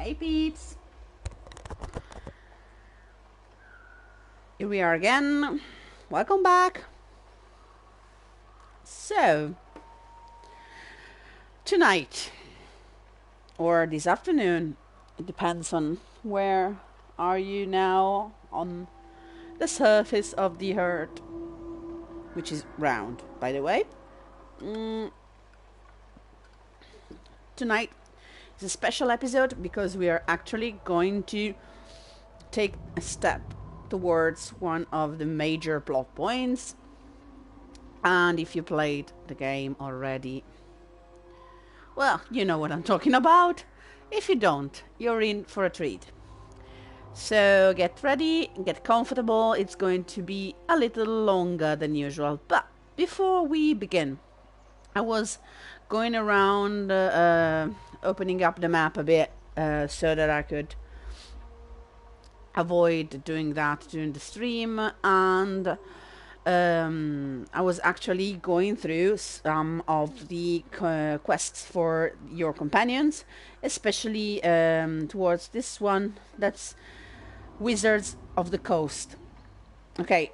Hey peeps! Here we are again. Welcome back. So, tonight, or this afternoon, it depends on where are you now on the surface of the earth, which is round, by the way. Tonight is a special episode because we are actually going to take a step towards one of the major plot points. And if you played the game already, well, you know what I'm talking about. If you don't, you're in for a treat. So get ready, get comfortable. It's going to be a little longer than usual. But before we begin, I was going around opening up the map a bit so that I could avoid doing that during the stream, and I was actually going through some of the quests for your companions, especially towards this one that's Wizards of the Coast. Okay,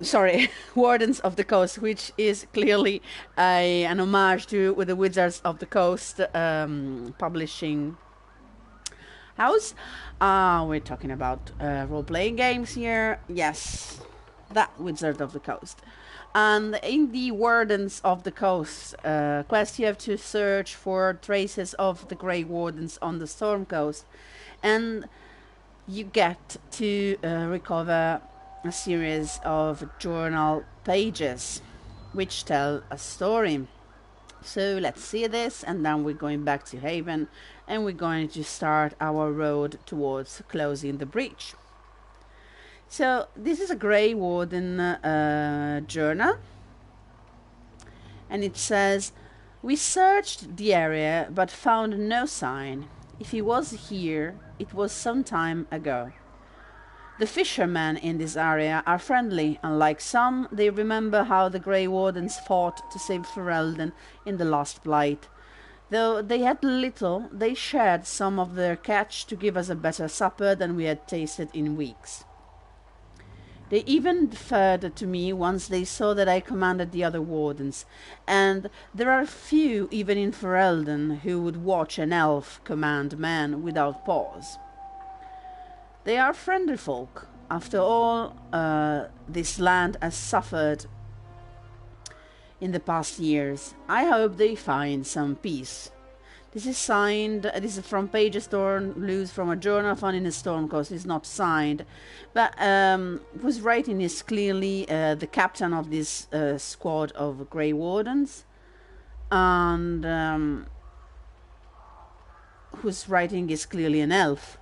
sorry, Wardens of the Coast, which is clearly an homage to with the Wizards of the Coast publishing house. We're talking about role-playing games here. Yes, that Wizard of the Coast. And in the Wardens of the Coast quest, you have to search for traces of the Grey Wardens on the Storm Coast. And you get to recover a series of journal pages which tell a story. So let's see this, and then we're going back to Haven, and we're going to start our road towards closing the breach. So this is a Grey Warden journal, and it says, "We searched the area but found no sign. If he was here, it was some time ago. The fishermen in this area are friendly, and like some, they remember how the Grey Wardens fought to save Ferelden in the last Blight. Though they had little, they shared some of their catch to give us a better supper than we had tasted in weeks. They even deferred to me once they saw that I commanded the other wardens, and there are few even in Ferelden who would watch an elf command men without pause. They are friendly folk. After all, this land has suffered in the past years. I hope they find some peace." This is signed, this is from pages torn loose from a journal found in the Storm Coast. It's not signed, but who's writing is clearly the captain of this squad of Grey Wardens, and who's writing is clearly an elf.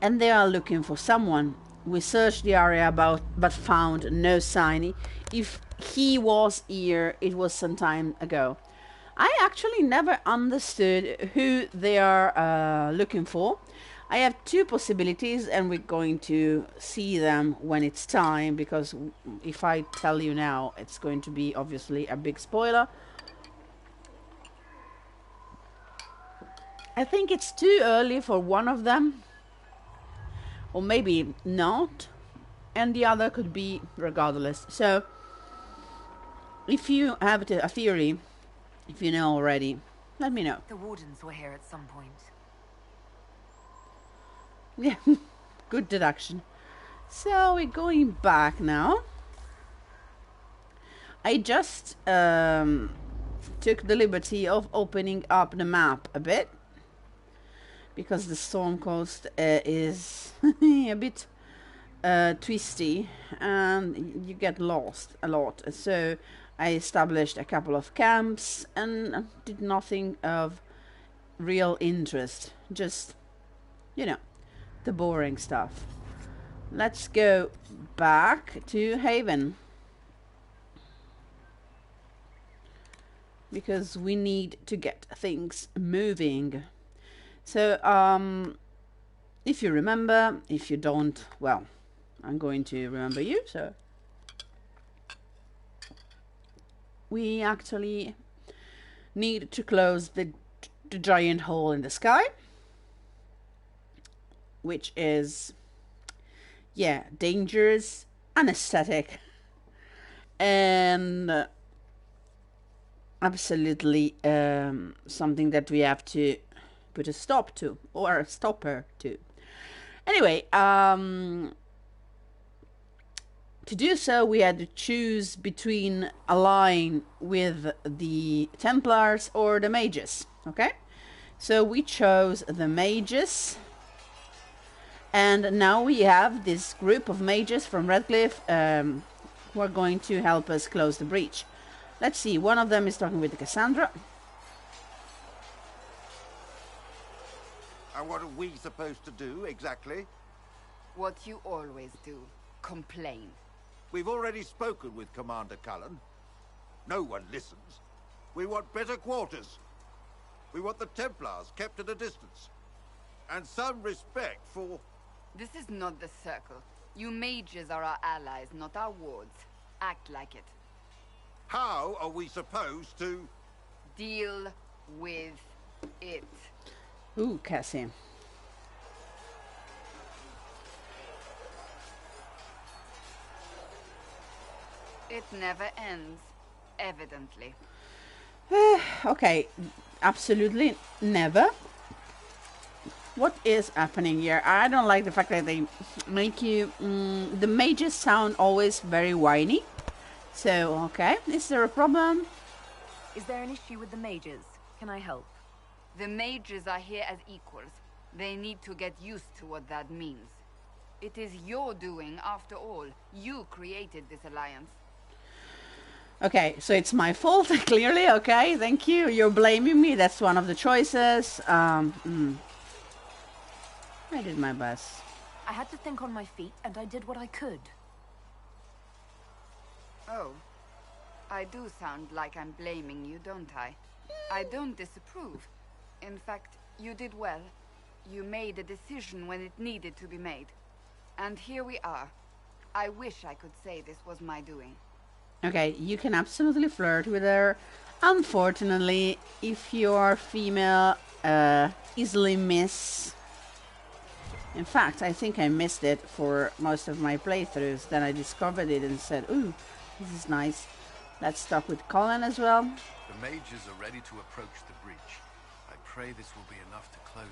And they are looking for someone. We searched the area but found no sign. If he was here, it was some time ago. I actually never understood who they are looking for. I have two possibilities, and we're going to see them when it's time, because if I tell you now, it's going to be obviously a big spoiler. I think it's too early for one of them, or maybe not, and the other could be regardless. So if you have a theory, if you know already, let me know. The Wardens were here at some point. Yeah, good deduction. So we're going back now. I just took the liberty of opening up the map a bit, because the Storm Coast is a bit twisty and you get lost a lot. So I established a couple of camps and did nothing of real interest. Just, you know, the boring stuff. Let's go back to Haven, because we need to get things moving. So, if you remember, if you don't, well, I'm going to remember you, so we actually need to close the the giant hole in the sky, which is, yeah, dangerous, anesthetic, and absolutely something that we have to put a stop to, or a stopper to. Anyway, to do so, we had to choose between allying with the Templars or the Mages, okay? So we chose the Mages, and now we have this group of Mages from Redcliffe who are going to help us close the breach. Let's see, one of them is talking with Cassandra. And what are we supposed to do, exactly? What you always do. Complain. We've already spoken with Commander Cullen. No one listens. We want better quarters. We want the Templars kept at a distance. And some respect for... This is not the Circle. You mages are our allies, not our wards. Act like it. How are we supposed to... Deal with it. Ooh, Cassie. It never ends, evidently. Okay, absolutely never. What is happening here? I don't like the fact that they make you... the mages sound always very whiny. So, okay, is there a problem? Is there an issue with the mages? Can I help? The mages are here as equals. They need to get used to what that means. It is your doing, after all. You created this alliance. Okay, so it's my fault, clearly, okay, thank you. You're blaming me, that's one of the choices. I did my best. I had to think on my feet, and I did what I could. Oh. I do sound like I'm blaming you, don't I? I don't disapprove. In fact, you did well. You made a decision when it needed to be made. And here we are. I wish I could say this was my doing. Okay, you can absolutely flirt with her. Unfortunately, if you are female, easily miss. In fact, I think I missed it for most of my playthroughs. Then I discovered it and said, ooh, this is nice. Let's talk with Colin as well. The mages are ready to approach the breach. I pray this will be enough to close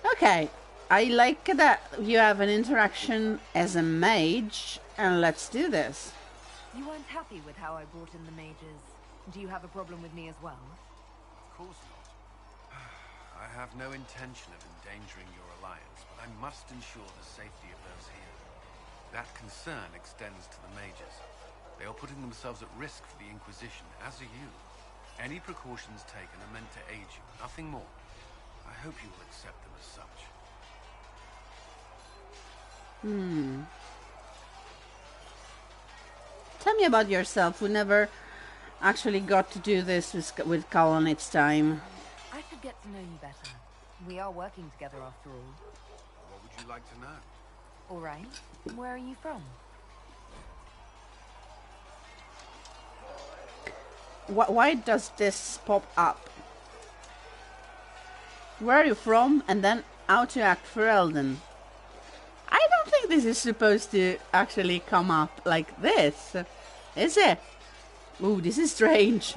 it. Okay, I like that you have an interaction as a mage, and let's do this. You weren't happy with how I brought in the mages. Do you have a problem with me as well? Of course not. I have no intention of endangering your alliance, but I must ensure the safety of those here. That concern extends to the mages. They are putting themselves at risk for the Inquisition, as are you. Any precautions taken are meant to aid you, nothing more. I hope you will accept them as such. Tell me about yourself. We never actually got to do this with Colin each time. I should get to know you better. We are working together after all. What would you like to know? All right. Where are you from? Why does this pop up? Where are you from? And then how to act for Elden. I don't think this is supposed to actually come up like this. Is it? Ooh, this is strange.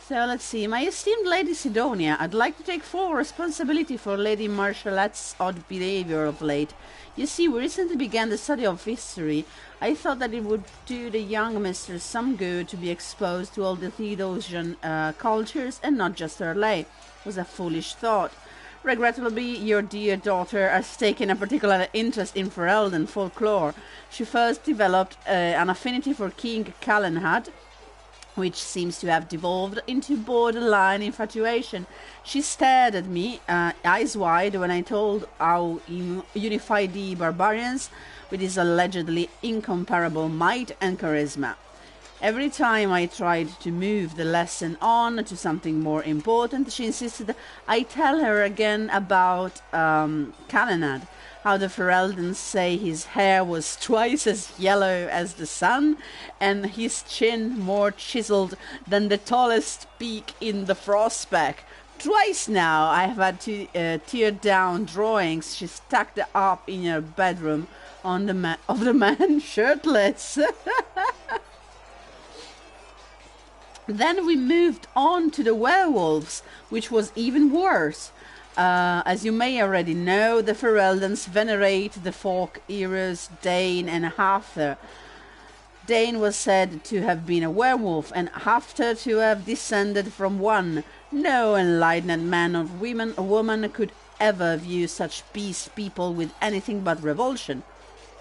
So let's see. My esteemed Lady Sidonia, I'd like to take full responsibility for Lady Marchalette's odd behavior of late. You see, we recently began the study of history. I thought that it would do the young mistress some good to be exposed to all the Theodosian cultures and not just her lay. It was a foolish thought. Regrettably, your dear daughter has taken a particular interest in Ferelden folklore. She first developed an affinity for King Calenhad, which seems to have devolved into borderline infatuation. She stared at me, eyes wide, when I told how he unified the barbarians with his allegedly incomparable might and charisma. Every time I tried to move the lesson on to something more important, she insisted I tell her again about Calenad, how the Ferelden say his hair was twice as yellow as the sun, and his chin more chiseled than the tallest peak in the Frostback. Twice now I have had to tear down drawings she stacked up in her bedroom on of the man shirtless. Then we moved on to the werewolves, which was even worse. As you may already know, the Fereldans venerate the folk heroes Dane and Hafthor. Dane was said to have been a werewolf, and Hafthor to have descended from one. No enlightened man or woman could ever view such beast people with anything but revulsion.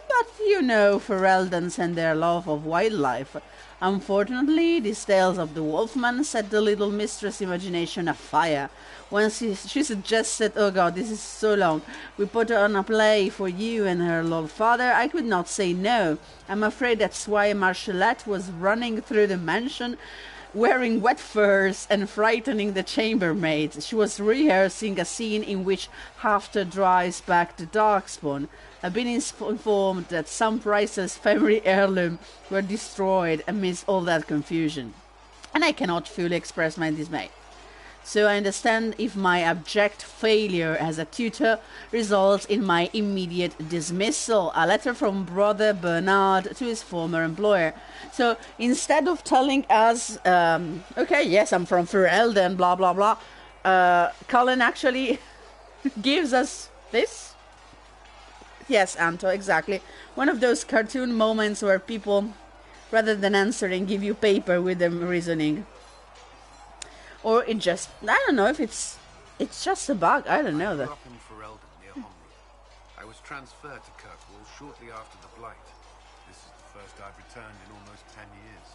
But you know Fereldans and their love of wildlife. Unfortunately, these tales of the wolfman set the little mistress' imagination afire. When she suggested, oh god, this is so long, we put on a play for you and her lord father, I could not say no. I'm afraid that's why Marcellette was running through the mansion wearing wet furs and frightening the chambermaids. She was rehearsing a scene in which Hafthor drives back the Darkspawn. I've been informed that some priceless family heirloom were destroyed amidst all that confusion, and I cannot fully express my dismay. So I understand if my abject failure as a tutor results in my immediate dismissal. A letter from Brother Bernard to his former employer. So instead of telling us, okay, yes, I'm from Ferelden, blah, blah, blah, Cullen actually gives us this. Yes, Anto, exactly. One of those cartoon moments where people, rather than answering, give you paper with them reasoning. Or it just, I don't know if it's just a bug, I don't know. I grew up in Ferelden, near Homru. I was transferred to Kirkwall shortly after the Blight. This is the first I've returned in almost 10 years.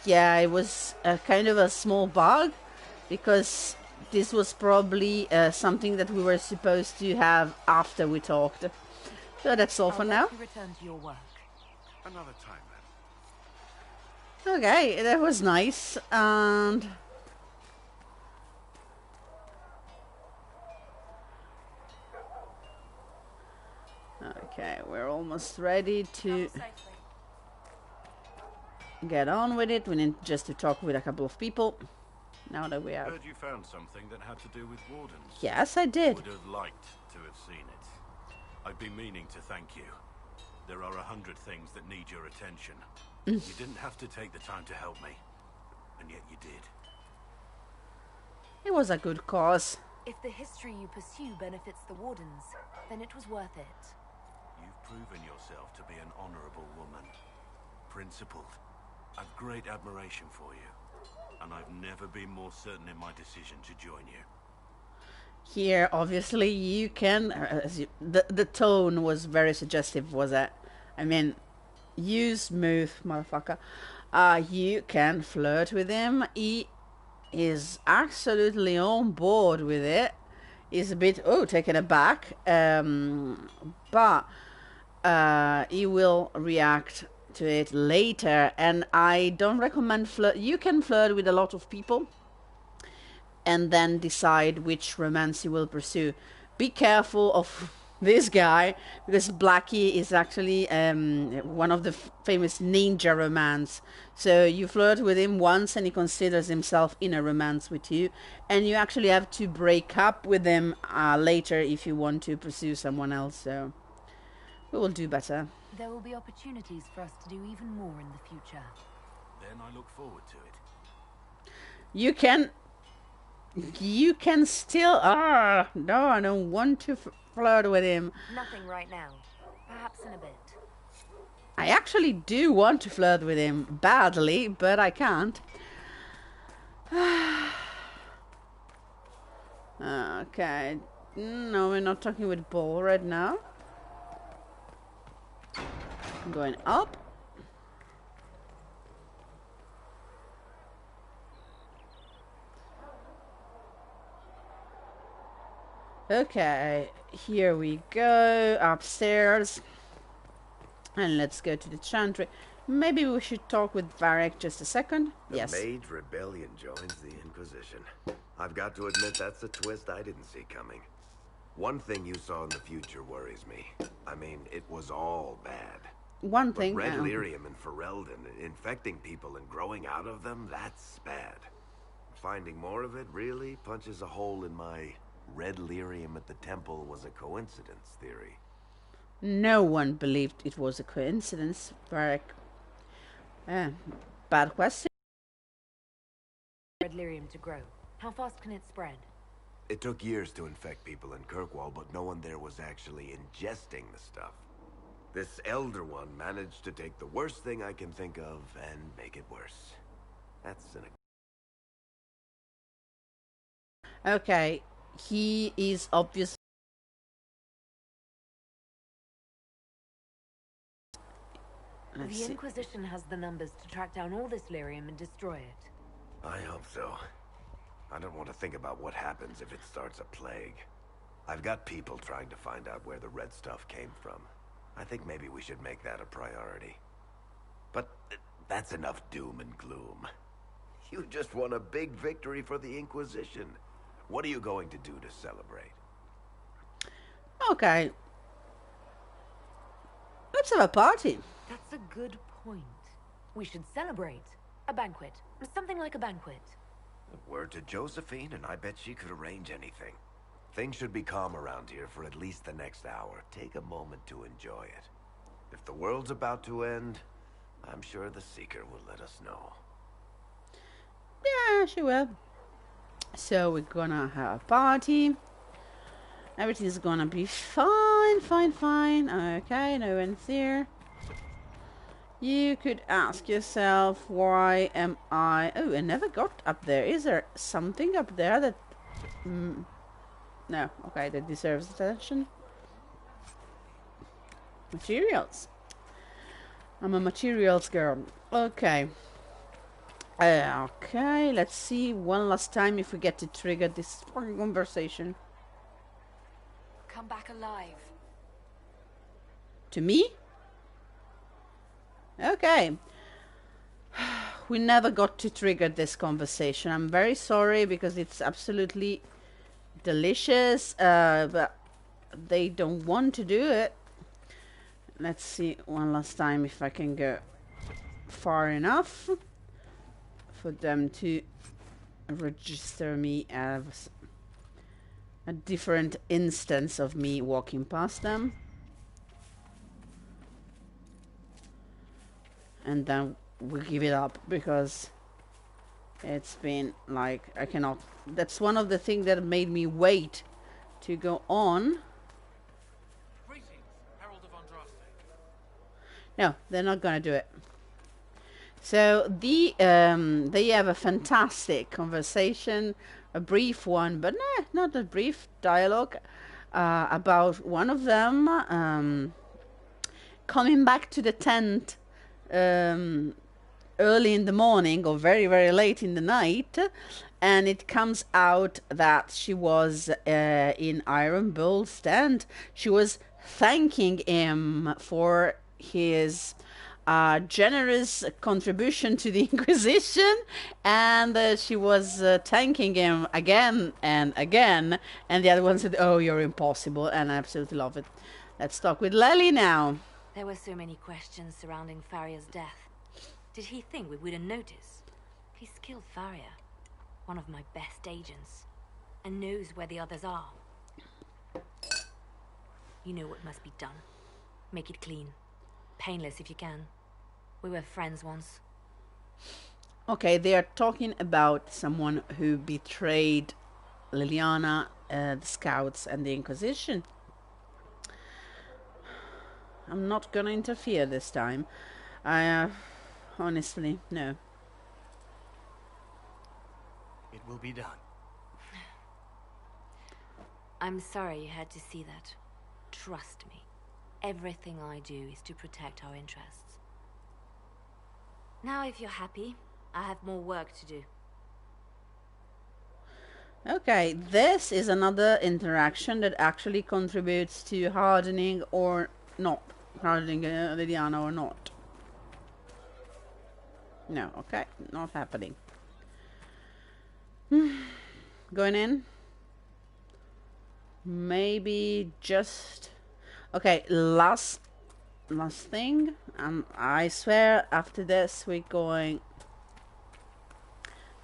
Yeah, it was kind of a small bug, because this was probably something that we were supposed to have after we talked. So that's all for now. Return to your work. Another time, then. Okay, that was nice, and okay, we're almost ready to get on with it. We need just to talk with a couple of people. Now that we have... Heard you found something that had to do with wardens. Yes, I did. Would have liked to have seen it. I've been meaning to thank you. There are 100 things that need your attention. You didn't have to take the time to help me, and yet you did. It was a good cause. If the history you pursue benefits the Wardens, then it was worth it. You've proven yourself to be an honorable woman. Principled. I've great admiration for you, and I've never been more certain in my decision to join you. Here, obviously, you can... the tone was very suggestive, was it? I mean... You smooth motherfucker. You can flirt with him. He is absolutely on board with it. He's a bit taken aback, but he will react to it later. And I don't recommend flirt. You can flirt with a lot of people and then decide which romance you will pursue. Be careful of this guy, because Blackie is actually one of the famous ninja romance. So you flirt with him once and he considers himself in a romance with you, and you actually have to break up with him later if you want to pursue someone else. So we will do better. There will be opportunities for us to do even more in the future. Then I look forward to it. You can still... no, I don't want to flirt with him. Nothing right now. Perhaps in a bit. I actually do want to flirt with him badly, but I can't. Okay. No, we're not talking with Paul right now. I'm going up. Okay, here we go, upstairs. And let's go to the chantry. Maybe we should talk with Varric just a second. The Yes. Mage Rebellion joins the Inquisition. I've got to admit that's a twist I didn't see coming. One thing you saw in the future worries me. I mean, it was all bad. One But thing. Red Lyrium and Ferelden, infecting people and growing out of them, that's bad. Finding more of it really punches a hole in my Red Lyrium at the temple was a coincidence theory. No one believed it was a coincidence, Varric. Bad question. Red lyrium to grow. How fast can it spread? It took years to infect people in Kirkwall, but no one there was actually ingesting the stuff. This Elder One managed to take the worst thing I can think of and make it worse. That's cynical. Okay, he is obviously. Let's The see. Inquisition has the numbers to track down all this lyrium and destroy it. I hope so. I don't want to think about what happens if it starts a plague. I've got people trying to find out where the red stuff came from. I think maybe we should make that a priority. But that's enough doom and gloom. You just won a big victory for the Inquisition. What are you going to do to celebrate? Okay. Let's have a party. That's a good point. We should celebrate. A banquet. Something like a banquet. Word to Josephine, and I bet she could arrange anything. Things should be calm around here for at least the next hour. Take a moment to enjoy it. If the world's about to end, I'm sure the Seeker will let us know. Yeah, she will. So we're gonna have a party. Everything's gonna be fine, fine, fine. Okay, no one's here. You could ask yourself, why am I... Oh, I never got up there. Is there something up there that... No, okay, that deserves attention. Materials. I'm a materials girl. Okay. Okay, let's see one last time if we get to trigger this fucking conversation. Come back alive. To me? Okay. We never got to trigger this conversation. I'm very sorry because it's absolutely delicious, but they don't want to do it. Let's see one last time if I can go far enough for them to register me as a different instance of me walking past them. And then we give it up because it's been like I cannot. That's one of the things that made me wait to go on. Greetings, Herald of Andraste. No, they're not gonna do it. So they have a fantastic conversation, a brief one, but nah, not a brief dialogue about one of them coming back to the tent early in the morning or very, very late in the night, and it comes out that she was in Iron Bull's tent. She was thanking him for his generous contribution to the Inquisition, and she was thanking him again and again, and the other one said, "Oh, you're impossible," and I absolutely love it. Let's talk with Lely now. There were so many questions surrounding Faria's death. Did he think we wouldn't notice? He's killed Faria, one of my best agents, and knows where the others are. You know what must be done. Make it clean. Painless if you can. We were friends once. Okay, they are talking about someone who betrayed Liliana, the Scouts, and the Inquisition. I'm not gonna interfere this time. I honestly, no. It will be done. I'm sorry you had to see that. Trust me. Everything I do is to protect our interests. Now, if you're happy, I have more work to do. Okay, this is another interaction that actually contributes to hardening or not Harding Liliana or not. No, okay, not happening. Going in? Maybe just... Okay, last thing. I swear after this we're going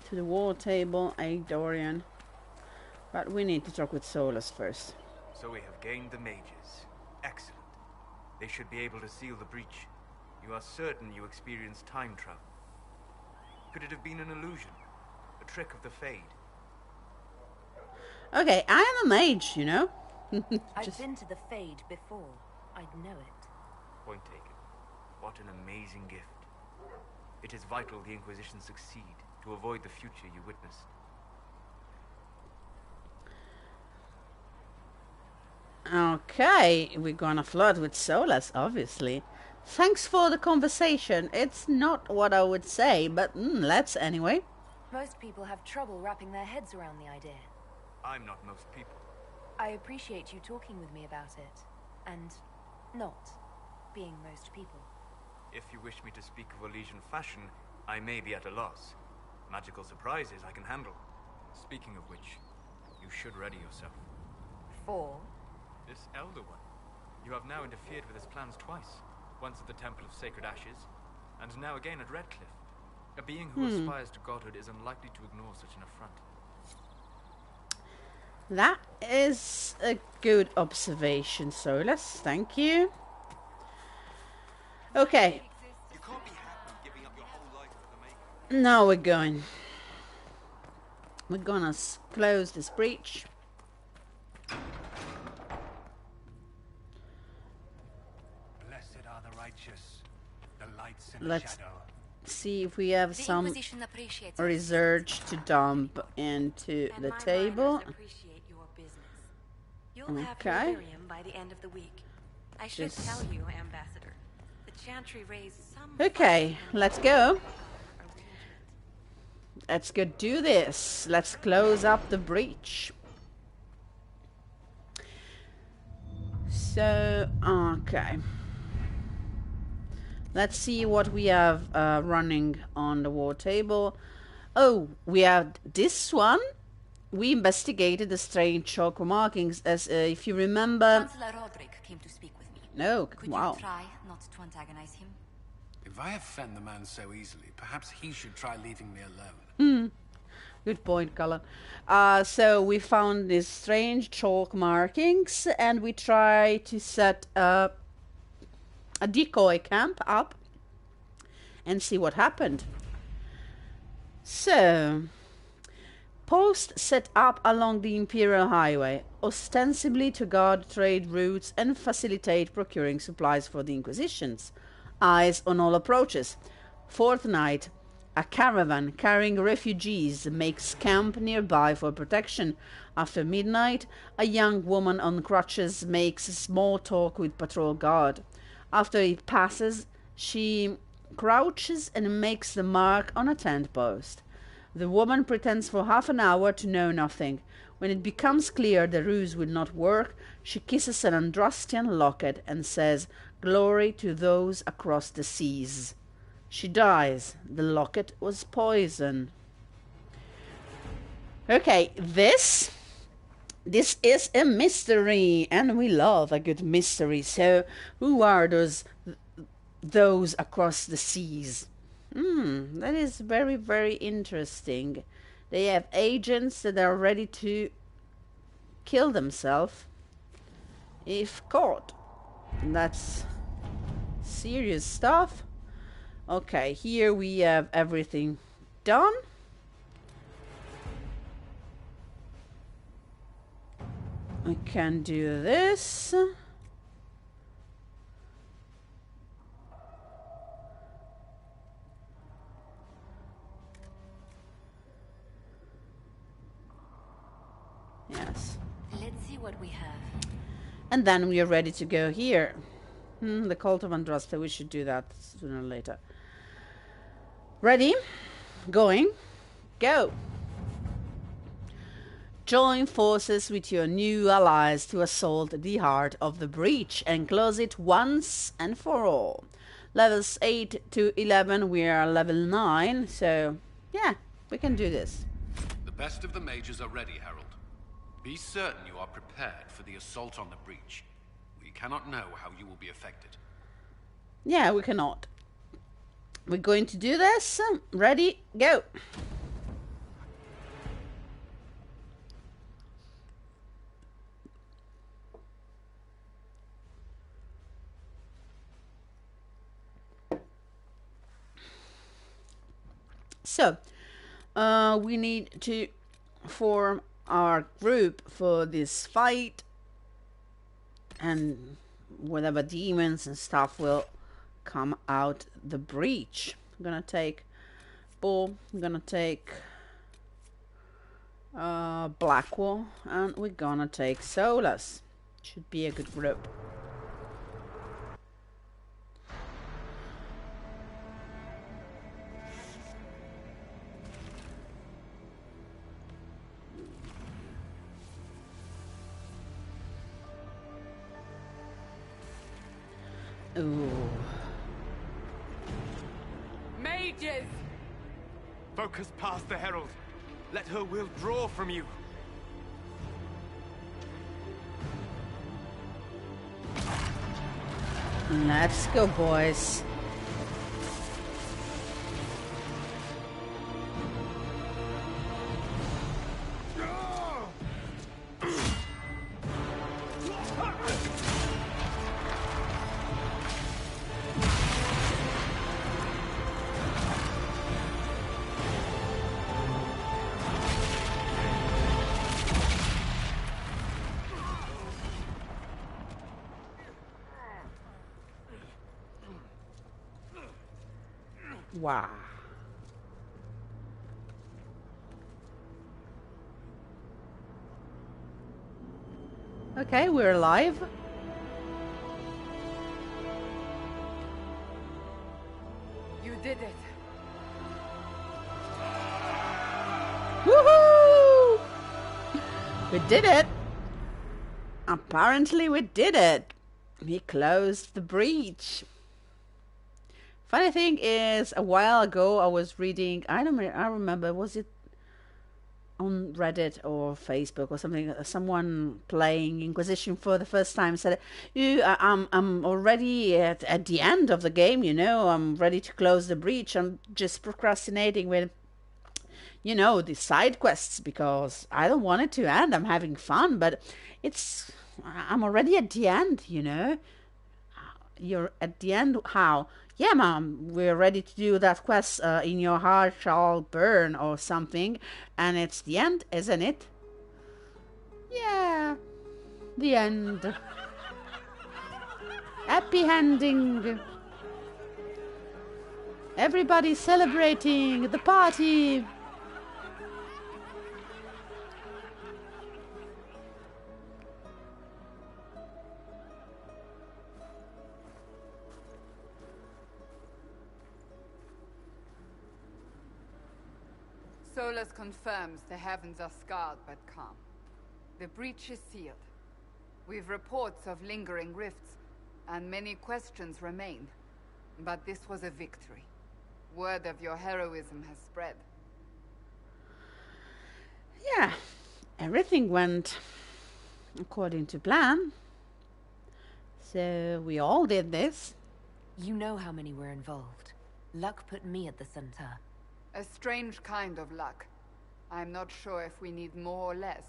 to the war table, Dorian. But we need to talk with Solus first. So we have gained the mages. Excellent. They should be able to seal the breach. You are certain you experienced time travel? Could it have been an illusion? A trick of the Fade? Okay, I am a mage, you know. I've been to the Fade before. I'd know it. Point taken. What an amazing gift. It is vital the Inquisition succeed to avoid the future you witnessed. Okay, we're gonna flirt with Solus, obviously. Thanks for the conversation. It's not what I would say, but let's anyway. Most people have trouble wrapping their heads around the idea. I'm not most people. I appreciate you talking with me about it, and not being most people. If you wish me to speak of Elysian fashion, I may be at a loss. Magical surprises I can handle. Speaking of which, you should ready yourself. For? This Elder One. You have now interfered with his plans twice. Once at the Temple of Sacred Ashes, and now again at Redcliffe. A being who aspires to godhood is unlikely to ignore such an affront. That is a good observation, Solus. Thank you. Okay. You can't be happy giving up your whole life for the Maker. Now we're gonna close this breach. Blessed are the righteous, the lights in the Let's shadow. see if we have The some Inquisition appreciates research to dump into the table. Appreciate your business. You'll have Okay. your Lyrium by the end of the week. I should Just- tell you, Ambassador. The Chantry raised some... Okay, let's go. arrangement. Let's go do this. Let's close up the breach. So, okay. Let's see what we have running on the war table. Oh, we have this one. We investigated the strange chalk markings, as if you remember. Chancellor Roderick came to speak with me. No, Could wow. you try not to antagonize him? If I offend the man so easily, perhaps he should try leaving me alone. Good point, Cullen. So we found these strange chalk markings, and we try to set a decoy camp up and see what happened. So, post set up along the Imperial Highway, ostensibly to guard trade routes and facilitate procuring supplies for the Inquisitions. Eyes on all approaches. Fourth night, a caravan carrying refugees makes camp nearby for protection. After midnight, a young woman on crutches makes small talk with patrol guard. After it passes, she crouches and makes the mark on a tent post. The woman pretends for half an hour to know nothing. When it becomes clear the ruse will not work, she kisses an Andrastian locket and says, "Glory to those across the seas." She dies. The locket was poison. Okay, this is a mystery, and we love a good mystery. So, who are those across the seas? That is very, very interesting. They have agents that are ready to kill themselves if caught. That's serious stuff. Okay, here we have everything done. I can do this. Yes. Let's see what we have. And then we are ready to go here. The Cult of Andraste, we should do that sooner or later. Ready? Going. Go. Join forces with your new allies to assault the heart of the breach and close it once and for all. Levels 8 to 11, we are level 9, so yeah, we can do this. The best of the mages are ready, Herald. Be certain you are prepared for the assault on the breach. We cannot know how you will be affected. Yeah, we cannot. We're going to do this. Ready, go. So, we need to form our group for this fight, and whatever demons and stuff will come out the breach. I'm gonna take Bull, I'm gonna take Blackwall, and we're gonna take Solus. Should be a good group. Ooh. Mages! Focus past the Herald. Let her will draw from you. Let's go, boys. Wow. Okay, we're alive. You did it. Woohoo! We did it. Apparently we did it. We closed the breach. Funny thing is, a while ago I was reading, I remember, was it on Reddit or Facebook or something, someone playing Inquisition for the first time said, I'm already at the end of the game, you know, I'm ready to close the breach, I'm just procrastinating with, you know, the side quests because I don't want it to end, I'm having fun, but I'm already at the end, you know. You're at the end, how? Yeah, Mom, we're ready to do that quest, in your heart shall burn or something, and it's the end, isn't it? Yeah, the end. Happy ending. Everybody celebrating the party. Solus confirms the heavens are scarred but calm. The breach is sealed. We've reports of lingering rifts, and many questions remain. But this was a victory. Word of your heroism has spread. Yeah, everything went according to plan. So we all did this. You know how many were involved. Luck put me at the center. A strange kind of luck. I'm not sure if we need more or less.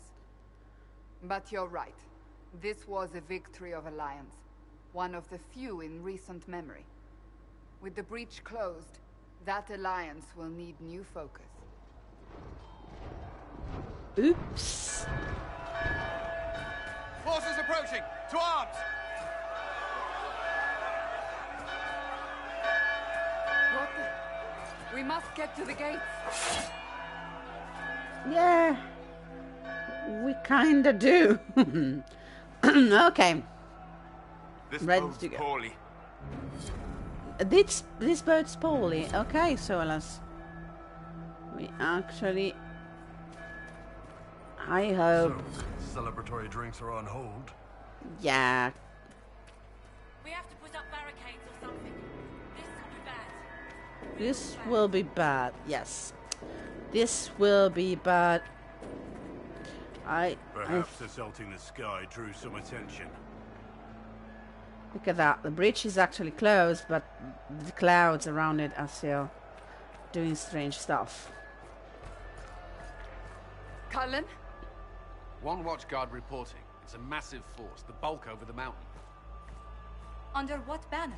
But you're right. This was a victory of Alliance. One of the few in recent memory. With the breach closed, that alliance will need new focus. Oops. Forces approaching! To arms! What the? We must get to the gates. Yeah, we kinda do. Okay. This Ready bodes to go. poorly. This boat's poorly. Okay, Solus. We actually I hope. So, celebratory drinks are on hold. Yeah. We have to put up barricades or something. This will be bad. This will be bad. Yes. This will be bad. Perhaps assaulting the sky drew some attention. Look at that. The bridge is actually closed, but the clouds around it are still doing strange stuff. Cullen? One watchguard reporting. It's a massive force, the bulk over the mountain. Under what banner?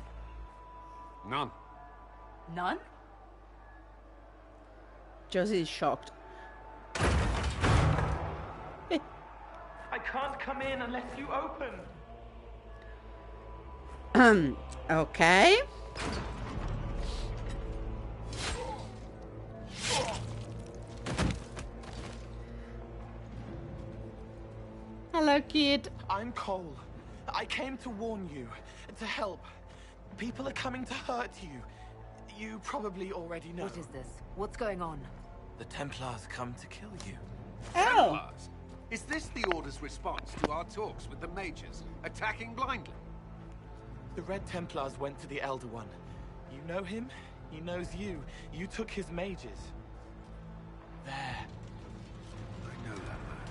None. None? Josie is shocked. I can't come in unless you open. Okay. Hello, kid. I'm Cole. I came to warn you, to help. People are coming to hurt you. You probably already know. What is this? What's going on? The Templars come to kill you. Oh. Templars? Is this the Order's response to our talks with the mages, attacking blindly? The Red Templars went to the Elder One. You know him, he knows you. You took his mages. There. I know that man.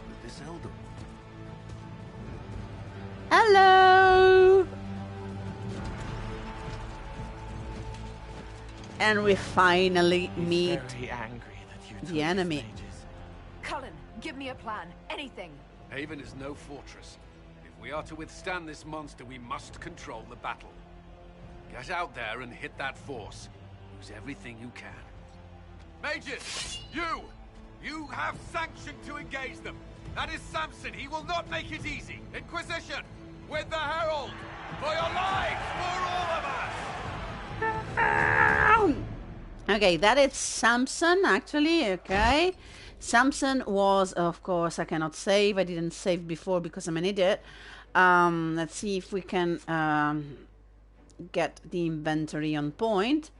But this Elder One... Hello. And we finally meet Very angry that you took the enemy. his mages. Cullen, give me a plan. Anything. Haven is no fortress. If we are to withstand this monster, we must control the battle. Get out there and hit that force. Use everything you can. Mages! You have sanction to engage them. That is Samson. He will not make it easy. Inquisition! With the Herald! For your lives! For all of us! Okay, that is Samson, actually. Okay. Samson was, of course, I cannot save. I didn't save before because I'm an idiot. Let's see if we can get the inventory on point.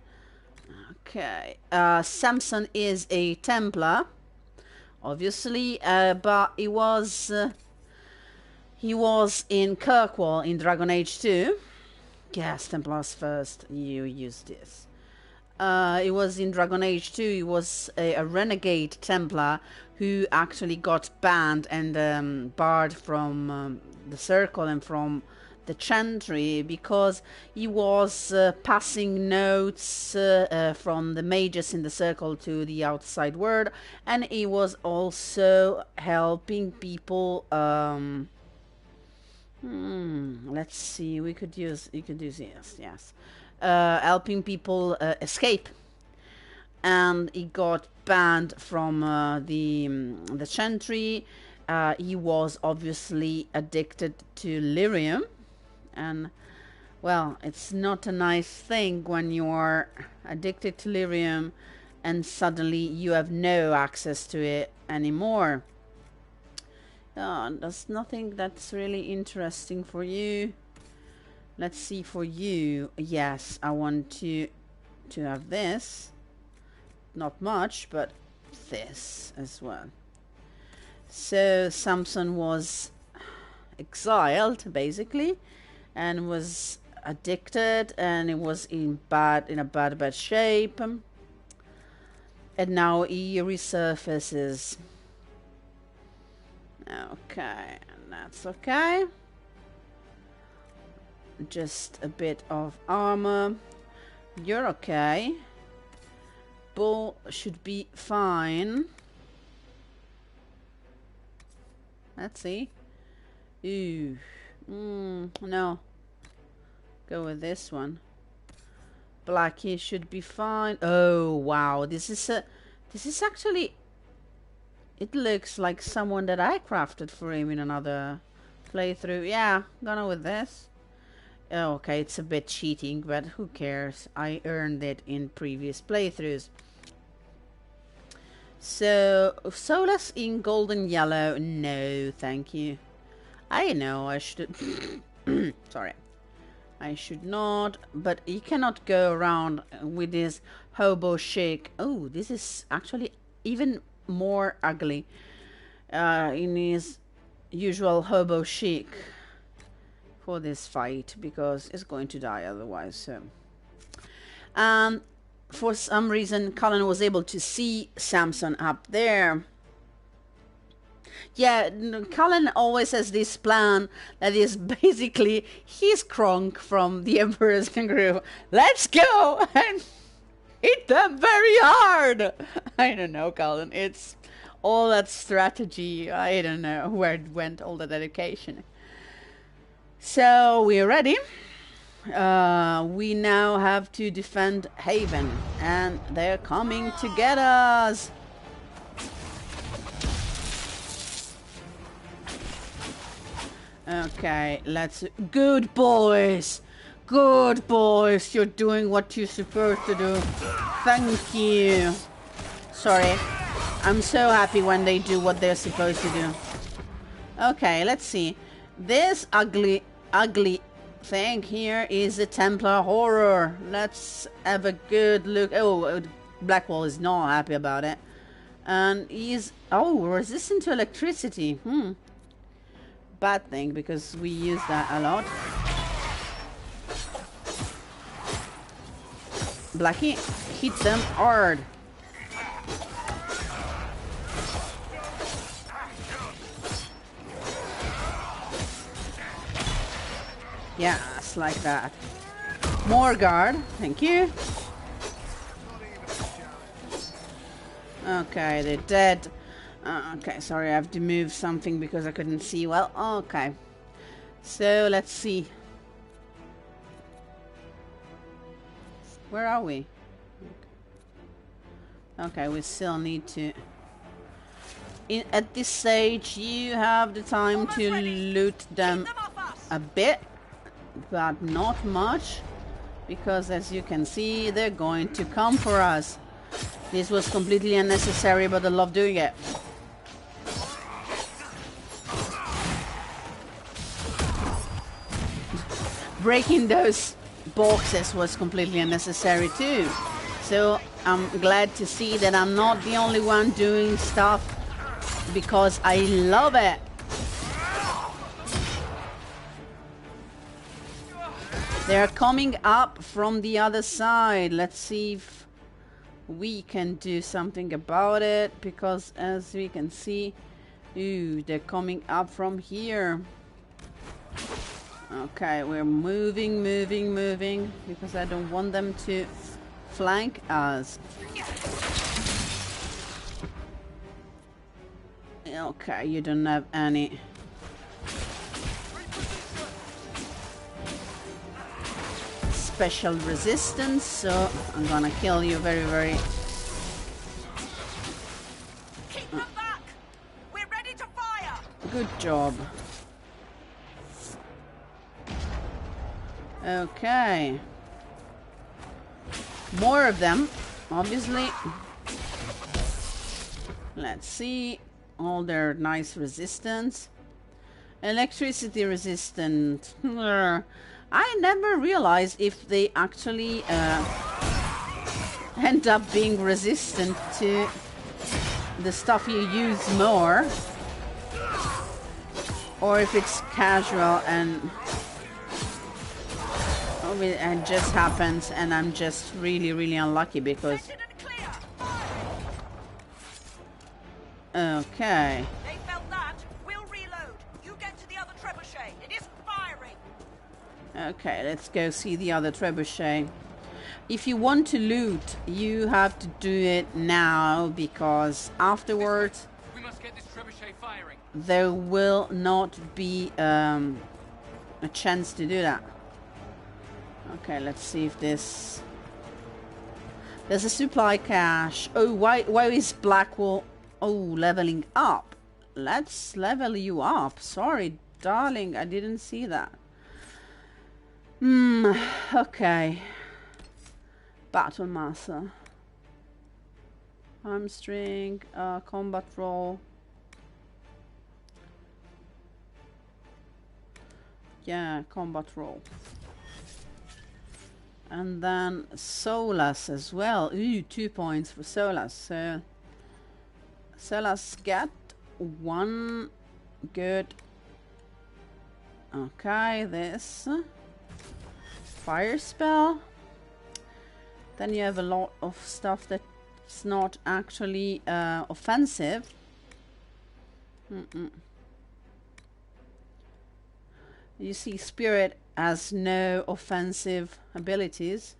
Okay. Samson is a Templar, obviously, but he was in Kirkwall in Dragon Age 2. Yes, Templars first. You use this. He was in Dragon Age 2. He was a renegade Templar who actually got banned and barred from the Circle and from the Chantry because he was passing notes from the mages in the Circle to the outside world, and he was also helping people. Let's see. We could use. You could use yes. Helping people escape, and he got banned from the Chantry. He was obviously addicted to lyrium, and well, it's not a nice thing when you are addicted to lyrium and suddenly you have no access to it anymore. There's nothing that's really interesting for you. Let's see for you. Yes, I want to have this. Not much, but this as well. So Samson was exiled basically, and was addicted, and he was in a bad shape. And now he resurfaces. Okay, that's okay. Just a bit of armor. You're okay. Bull should be fine. Let's see. Ooh. No. Go with this one. Blackie should be fine. Oh wow, this is actually, it looks like someone that I crafted for him in another playthrough. Yeah, gonna with this. Oh, okay, it's a bit cheating, but who cares? I earned it in previous playthroughs. So, Solas in golden yellow. No, thank you. I know I should... Sorry. I should not, but you cannot go around with this hobo chic. Oh, this is actually even more ugly. in his usual hobo chic for this fight, because he's going to die otherwise. So, for some reason, Cullen was able to see Samson up there. Yeah, Cullen always has this plan that is basically he's Kronk from the Emperor's Kangaroo. Let's go and hit them very hard. I don't know, Cullen. It's all that strategy. I don't know where it went, all that education. So we're ready. We now have to defend Haven, and they're coming to get us. Okay, let's... Good boys! Good boys! You're doing what you're supposed to do. Thank you. Sorry. I'm so happy when they do what they're supposed to do. Okay, let's see. This ugly thing here is a Templar horror. Let's have a good look. Oh, Blackwall is not happy about it. And he's... Oh, resistant to electricity. Bad thing, because we use that a lot. Blackie, hit them hard. Yes, like that. More guard, thank you. Okay, they're dead. Okay, sorry, I have to move something because I couldn't see well. Okay, so let's see. Where are we? Okay, we still need to... At this stage, you have the time to loot them a bit, but not much, because as you can see, they're going to come for us. This was completely unnecessary, but I love doing it. Breaking those boxes was completely unnecessary too. So I'm glad to see that I'm not the only one doing stuff, because I love it. They're coming up from the other side. Let's see if we can do something about it, because as we can see, ooh, they're coming up from here. Okay, we're moving, because I don't want them to flank us. Okay, you don't have any. Special resistance, so I'm gonna kill you very... Keep them back! We're ready to fire! Good job. Okay. More of them, obviously. Let's see. All their nice resistance. Electricity resistant. I never realized if they actually end up being resistant to the stuff you use more, or if it's casual and it just happens and I'm just really unlucky because... Okay. They felt that. We'll reload. You get to the other trebuchet. It isn't firing. Okay, let's go see the other trebuchet. If you want to loot, you have to do it now, because afterwards we must get this trebuchet firing. There will not be a chance to do that. Okay, let's see if this... There's a supply cache. Oh, why is Blackwall... Oh, leveling up. Let's level you up. Sorry, darling, I didn't see that. Okay. Battle Master. Hamstring, combat roll. Yeah, combat roll. And then Solas as well. Ooh, 2 points for Solas. So Solas get one good. Okay, this fire spell. Then you have a lot of stuff that's not actually offensive. You see, Spirit has no offensive abilities.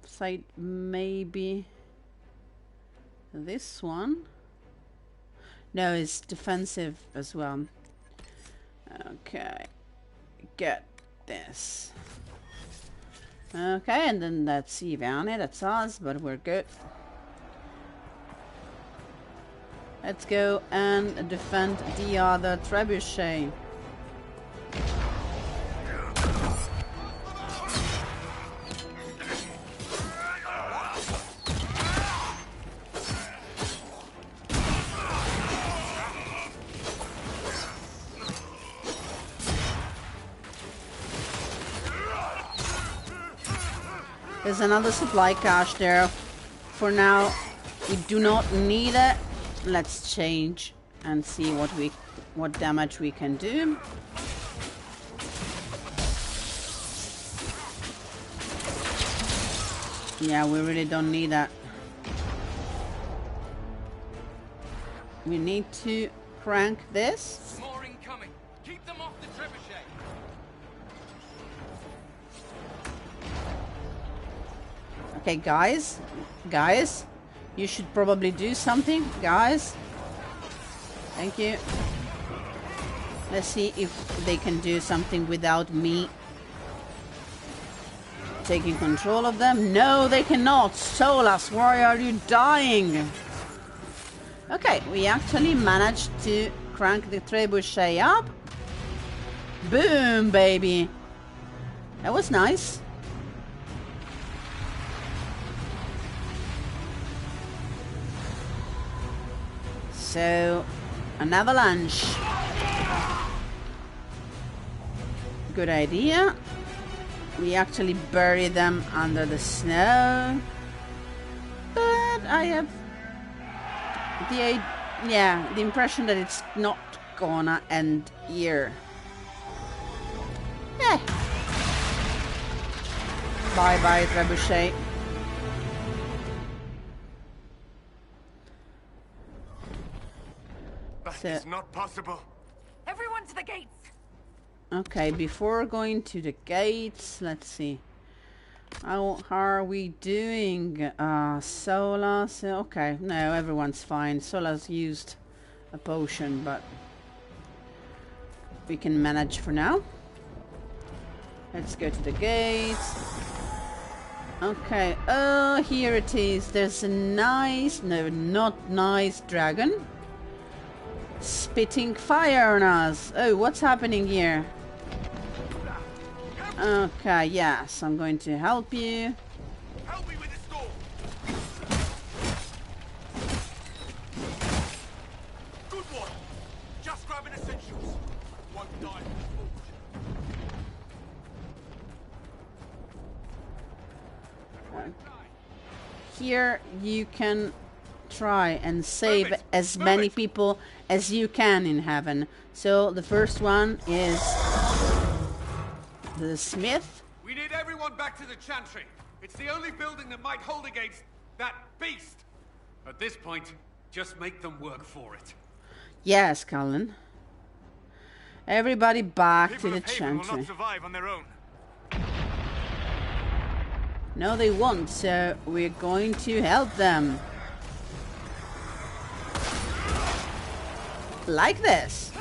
So maybe this one. No, it's defensive as well. Okay, get this. Okay, and then that's Ivane, that's us, but we're good. Let's go and defend the other trebuchet. There's another supply cache there. For now, we do not need it. Let's change and see what damage we can do. Yeah, we really don't need that. We need to crank this. More incoming. Keep them off the trebuchet. Okay, guys, you should probably do something, guys. Thank you. Let's see if they can do something without me taking control of them. No, they cannot. Solas, why are you dying? Okay, we actually managed to crank the trebuchet up. Boom, baby. That was nice. So, an avalanche. Good idea. We actually bury them under the snow. But I have the impression that it's not gonna end here. Bye-bye, trebuchet. It's not possible. Everyone to the gates. Okay, before going to the gates, let's see. How are we doing? Solas. Okay, no, everyone's fine. Solas used a potion, but we can manage for now. Let's go to the gates. Okay, oh, here it is. There's a nice, no, not nice dragon. Spitting fire on us. Oh, what's happening here? Okay, yes, I'm going to help you. Help me with this door. Good one. Just grabbing essentials. Won't die. Here you can try and save as many people as you can in heaven. So the first one is the smith. We need everyone back to the chantry. It's the only building that might hold against that beast. At this point, just make them work for it. Yes, Cullen. Everybody back People to the of Haven will chantry. not survive on their own. No, they won't, so we're going to help them. Like this.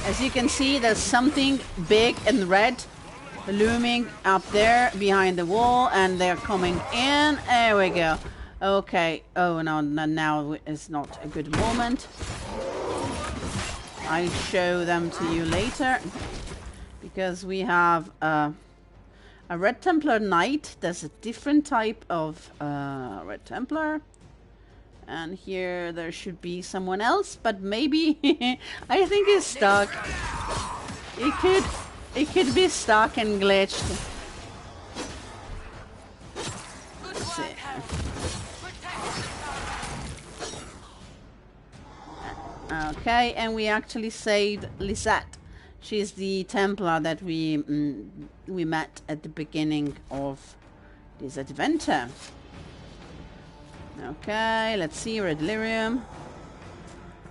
As you can see, there's something big and red looming up there behind the wall, and they're coming in. There we go. Okay. Oh, no, now is not a good moment. I'll show them to you later. Because we have a Red Templar Knight. There's a different type of Red Templar. And here there should be someone else, but maybe I think he's stuck. It could be stuck and glitched. Let's see. Okay, and we actually saved Lisette. She's the Templar that we met at the beginning of this adventure. Okay, let's see, Red Delirium.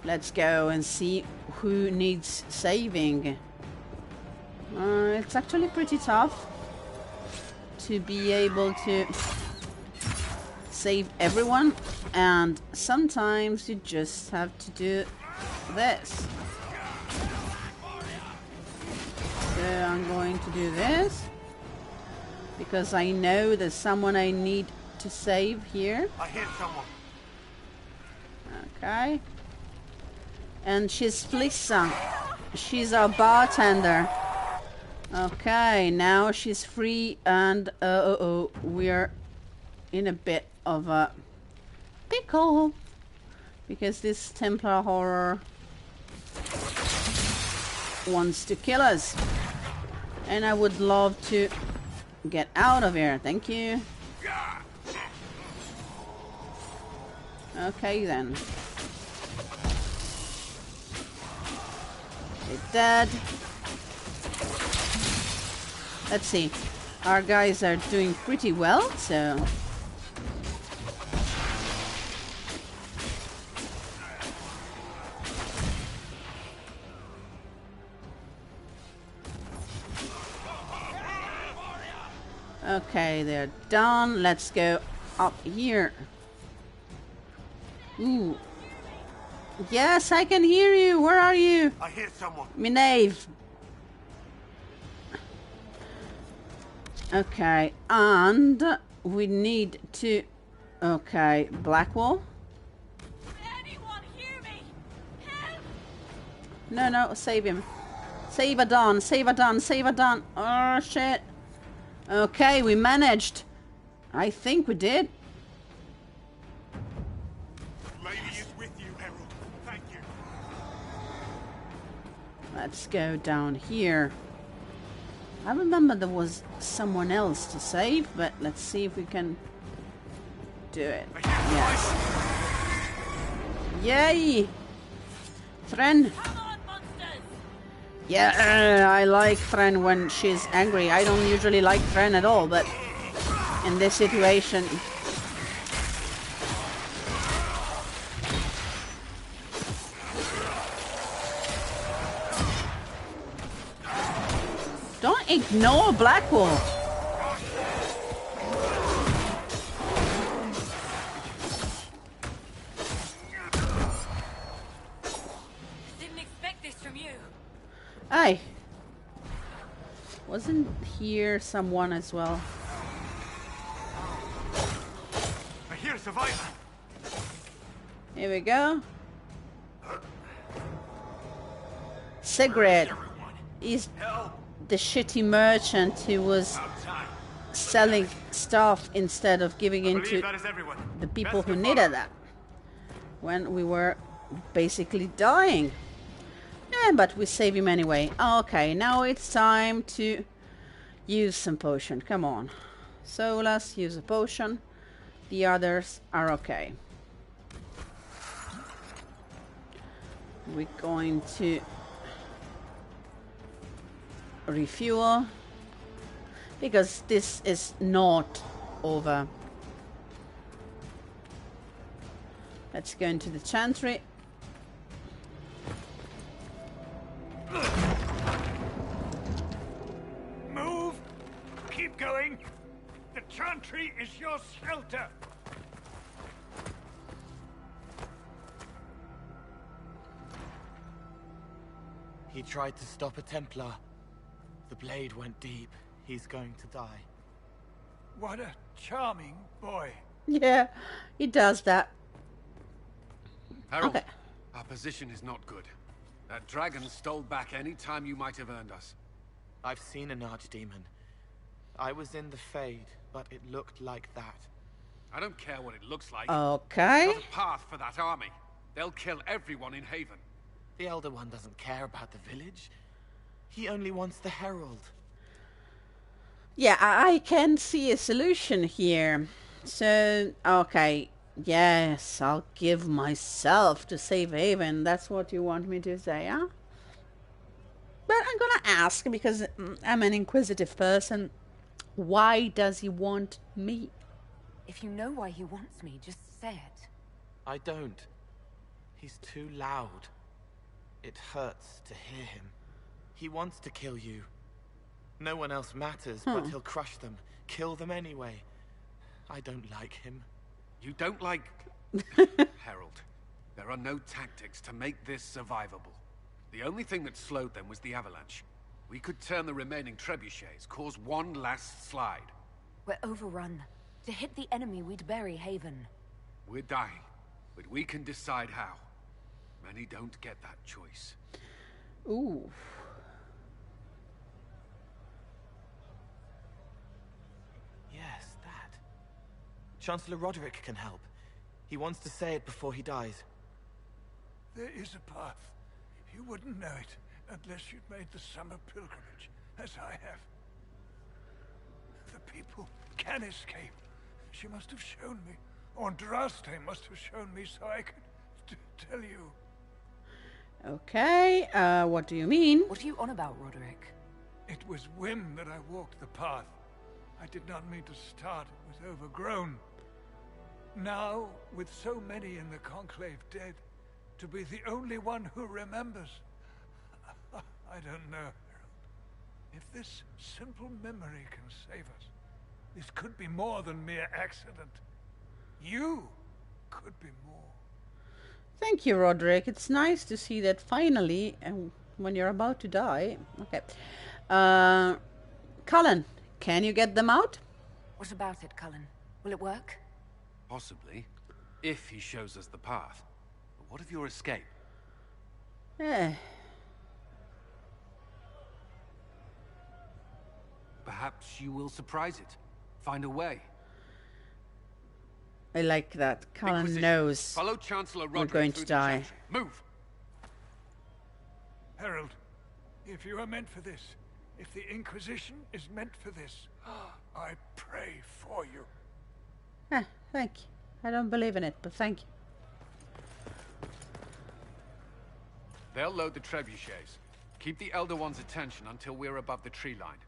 Let's go and see who needs saving. It's actually pretty tough to be able to save everyone, and sometimes you just have to do this. So I'm going to do this because I know there's someone I need to save here. I hear someone. Okay. And she's Flissa. She's our bartender. Okay, now she's free, and we're in a bit of a pickle because this Templar horror wants to kill us, and I would love to get out of here. Thank you. Okay then. They're dead. Let's see. Our guys are doing pretty well, so... Okay, they're done. Let's go up here. Ooh. Yes, I can hear you. Where are you? I hear someone. Minave. Okay, and we need to... Okay, Blackwall. Anyone hear me? Help! No, save him. Save Adon, save Adon, save Adon. Oh, shit. Okay, we managed. I think we did. Lady is with you, Herald. Thank you. Let's go down here. I remember there was someone else to save, but let's see if we can do it. Yes. Yay! Thren. Yeah, I like Thren when she's angry. I don't usually like Thren at all, but in this situation... Don't ignore Blackwall. Didn't expect this from you. Aye. Wasn't here someone as well? I hear a survivor. Here we go. Sigrid is the shitty merchant who was selling stuff instead of giving in to the people who needed that when we were basically dying. Yeah, but we save him anyway. Okay, now it's time to use some potion. Come on. Solas, use a potion. The others are okay. We're going to refuel because this is not over. Let's go into the chantry. Move! Keep going! The chantry is your shelter! He tried to stop a Templar. The blade went deep. He's going to die. What a charming boy. Yeah, he does that. Harold, Okay. our position is not good. That dragon stole back any time you might have earned us. I've seen an archdemon. I was in the Fade, but it looked like that. I don't care what it looks like. Okay. There's not a path for that army. They'll kill everyone in Haven. The Elder One doesn't care about the village. He only wants the Herald. Yeah, I can see a solution here. So, okay. Yes, I'll give myself to save Haven. That's what you want me to say, huh? But I'm gonna ask, because I'm an inquisitive person, why does he want me? If you know why he wants me, just say it. I don't. He's too loud. It hurts to hear him. He wants to kill you. No one else matters, but he'll crush them. Kill them anyway. I don't like him. You don't like... Herald, there are no tactics to make this survivable. The only thing that slowed them was the avalanche. We could turn the remaining trebuchets, cause one last slide. We're overrun. To hit the enemy, we'd bury Haven. We're dying, but we can decide how. Many don't get that choice. Ooh. Yes, that. Chancellor Roderick can help. He wants to say it before he dies. There is a path. You wouldn't know it unless you'd made the summer pilgrimage, as I have. The people can escape. She must have shown me. Or Andraste must have shown me so I could tell you. Okay, what do you mean? What are you on about, Roderick? It was whim that I walked the path. I did not mean to start. It was overgrown. Now, with so many in the Conclave dead, to be the only one who remembers. I don't know, Harold. If this simple memory can save us, this could be more than mere accident. You could be more. Thank you, Roderick. It's nice to see that finally, when you're about to die. Okay. Cullen, can you get them out? What about it, Cullen? Will it work? Possibly, if he shows us the path. But what of your escape? Perhaps you will surprise it. Find a way. I like that. Cullen Inquisition. knows Follow Chancellor we're Roderick going through to the die. chantry. Move! Harold, if you are meant for this, if the Inquisition is meant for this, I pray for you. Thank you. I don't believe in it, but thank you. They'll load the trebuchets. Keep the Elder One's attention until we're above the tree line.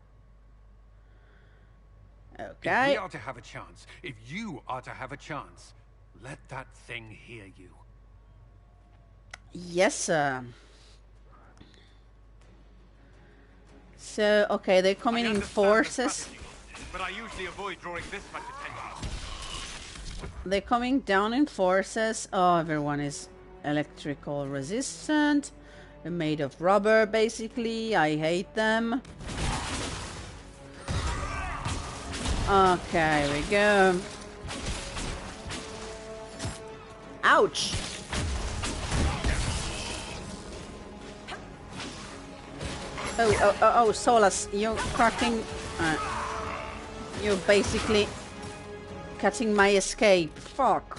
Okay. If we are to have a chance, if you are to have a chance, let that thing hear you. Yes, sir. So, okay, they're coming in forces. But I usually avoid drawing this much attention. They're coming down in forces. Oh, everyone is electrical resistant. They're made of rubber, basically. I hate them. Okay, here we go. Ouch! Oh, Solas, you're cutting... you're basically cutting my escape. Fuck.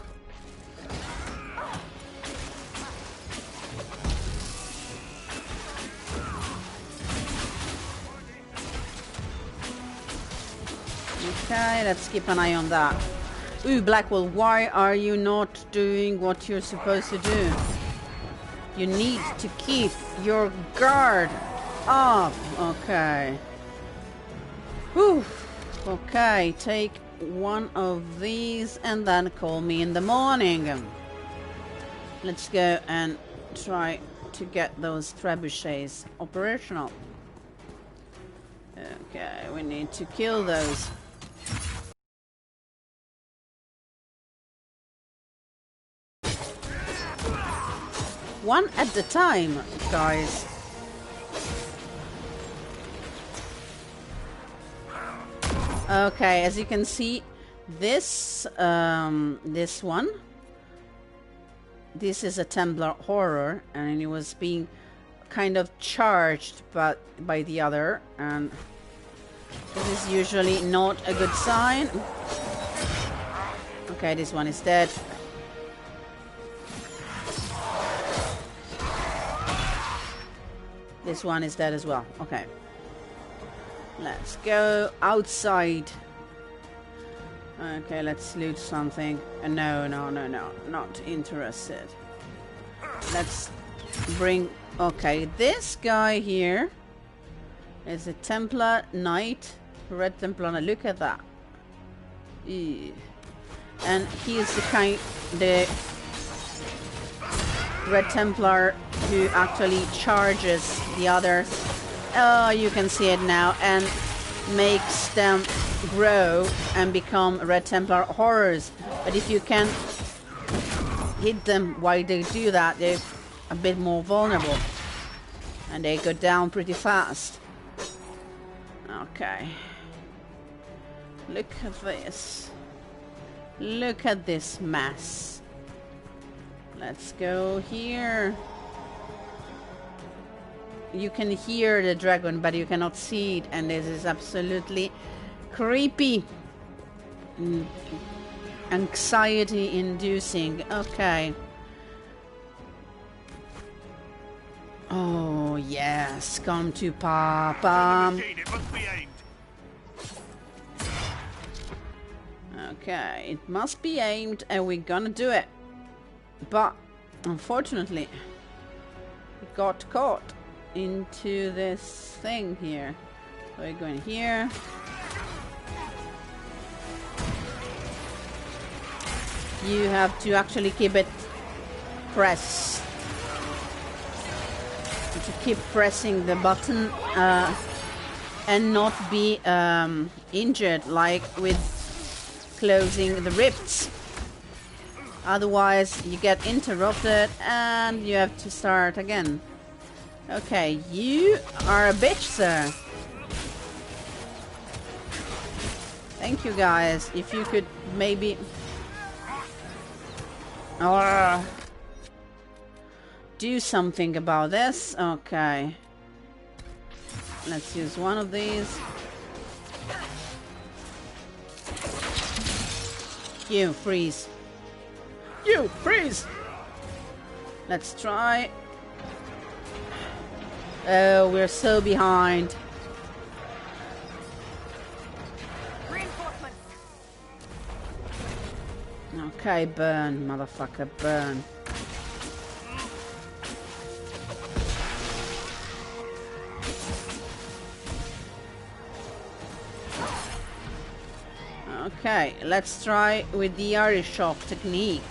Okay, let's keep an eye on that. Ooh, Blackwell, why are you not doing what you're supposed to do? You need to keep your guard up. Okay. Whew. Okay, take one of these and then call me in the morning. Let's go and try to get those trebuchets operational. Okay, we need to kill those. One at a time, guys. Okay, as you can see, this this one, this is a Templar horror, and it was being kind of charged by the other, and this is usually not a good sign. Okay, this one is dead. This one is dead as well. Okay. Let's go outside. Okay, let's loot something. No, not interested. Let's bring... Okay, this guy here is a Templar Knight. Red Templar, look at that. Ew. And he is the Red Templar who actually charges the others. Oh, you can see it now, and makes them grow and become Red Templar horrors. But if you can hit them while they do that, they're a bit more vulnerable. And they go down pretty fast. Okay. Look at this. Look at this mess. Let's go here. You can hear the dragon, but you cannot see it, and this is absolutely creepy. Anxiety inducing. Okay. Oh yes, come to Papa. Okay, it must be aimed, and we're gonna do it. But unfortunately, we got caught into this thing here. So we're going here. You have to actually keep it pressed. To keep pressing the button and not be injured, like with closing the rifts. Otherwise you get interrupted and you have to start again. Okay, you are a bitch, sir. Thank you, guys. If you could maybe do something about this. Okay, let's use one of these. You freeze. You freeze. Let's try. Oh, we're so behind. Reinforcements. Okay, burn, motherfucker, burn. Okay, let's try with the Irish shock technique.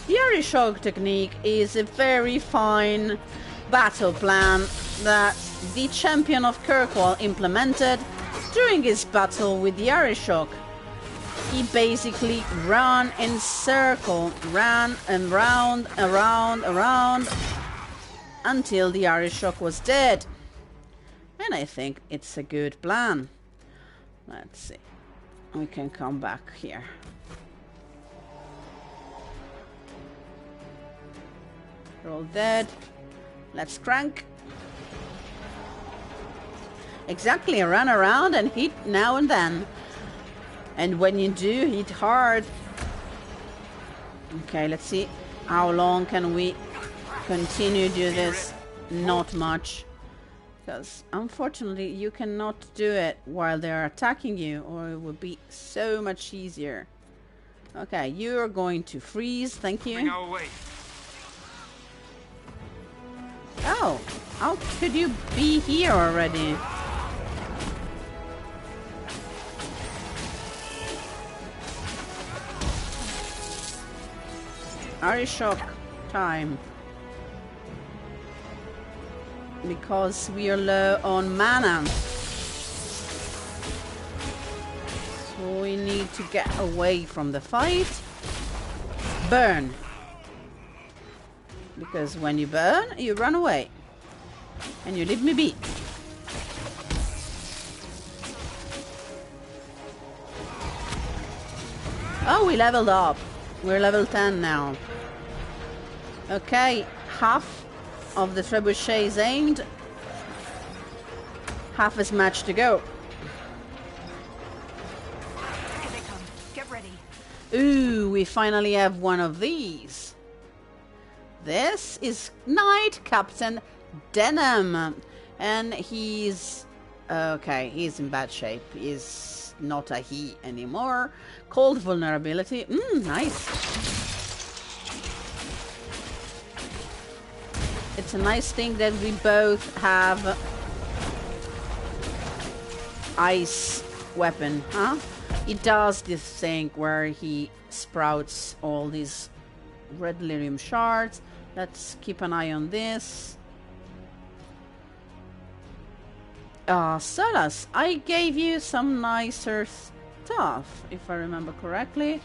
The Irish shock technique is a very fine battle plan that the champion of Kirkwall implemented during his battle with the Irish shock. He basically ran in circle, ran and round, around, until the Irish shock was dead. And I think it's a good plan. Let's see. We can come back here. They're all dead. Let's crank. Exactly, run around and hit now and then. And when you do, hit hard. Okay, let's see. How long can we continue to do this? Not much. Because unfortunately you cannot do it while they're attacking you, or it would be so much easier. Okay, you're going to freeze, thank you. Oh, how could you be here already? Irish shock time. Because we are low on mana. So we need to get away from the fight. Burn. Because when you burn, you run away. And you leave me be. Oh, we leveled up. We're level 10 now. Okay, half of the trebuchet is aimed. Half is match to go. Here they come. Get ready. Ooh, we finally have one of these. This is Knight Captain Denham, and he's Okay, he's in bad shape. He's not a he anymore. Cold vulnerability. Nice. It's a nice thing that we both have ice weapon, huh? He does this thing where he sprouts all these red lyrium shards. Let's keep an eye on this. Solas, I gave you some nicer stuff, if I remember correctly.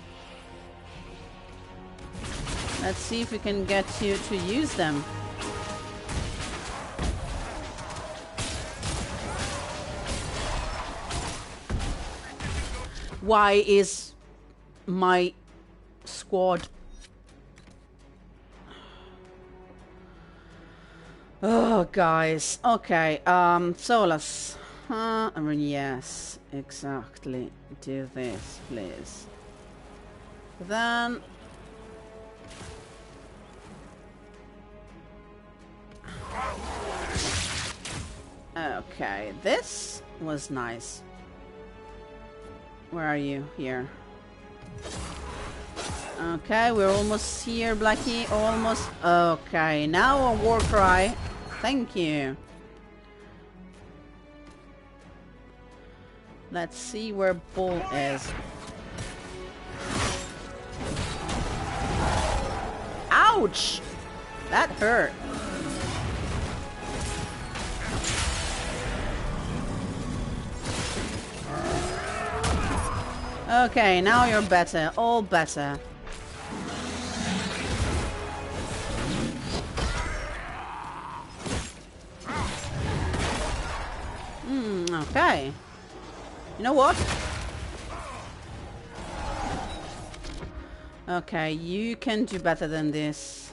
Let's see if we can get you to use them. Why is my squad... Oh, guys. Okay, Solas. I mean, yes, exactly. Do this, please. Then... Okay, this was nice. Where are you? Here. Okay, we're almost here, Blackie. Almost. Okay, now a war cry. Thank you. Let's see where Bull is. Ouch! That hurt. Okay, now you're better. All better. Okay. You know what? Okay, you can do better than this.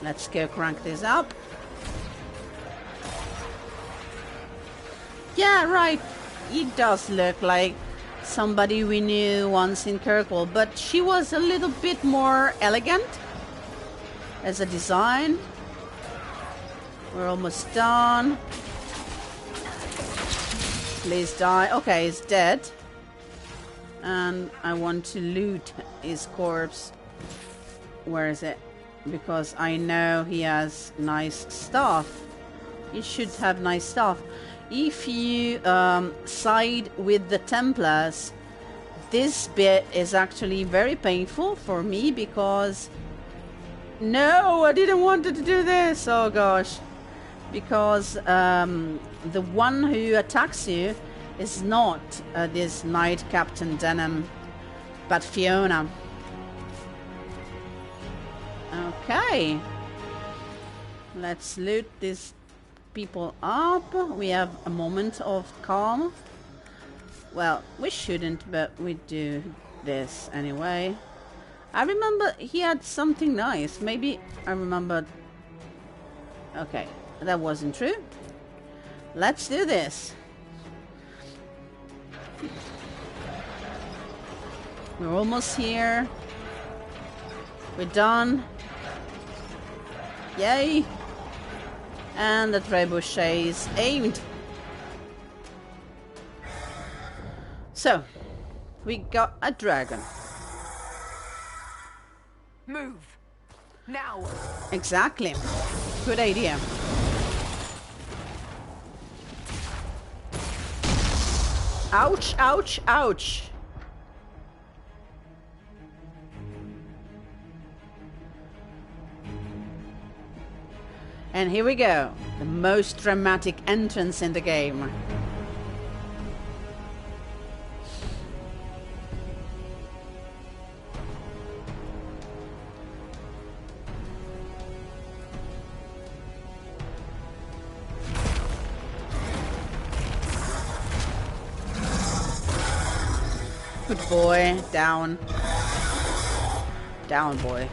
Let's go crank this up. Yeah, right. It does look like somebody we knew once in Kirkwall, but she was a little bit more elegant as a design. We're almost done. Please die. Okay, he's dead. And I want to loot his corpse. Where is it? Because I know he has nice stuff. He should have nice stuff. If you side with the Templars, this bit is actually very painful for me because... No, I didn't want to do this! Oh gosh. Because the one who attacks you is not this Knight Captain Denham, but Fiona. Okay. Let's loot this people up. We have a moment of calm. Well, we shouldn't, but we do this anyway. I remember he had something nice. Maybe I remembered. Okay, that wasn't true. Let's do this. We're almost here. We're done. Yay! And the trebuchet is aimed. So, we got a dragon. Move! Now! Exactly. Good idea. Ouch, ouch, ouch. And here we go. The most dramatic entrance in the game. Good boy. Down. Down, boy.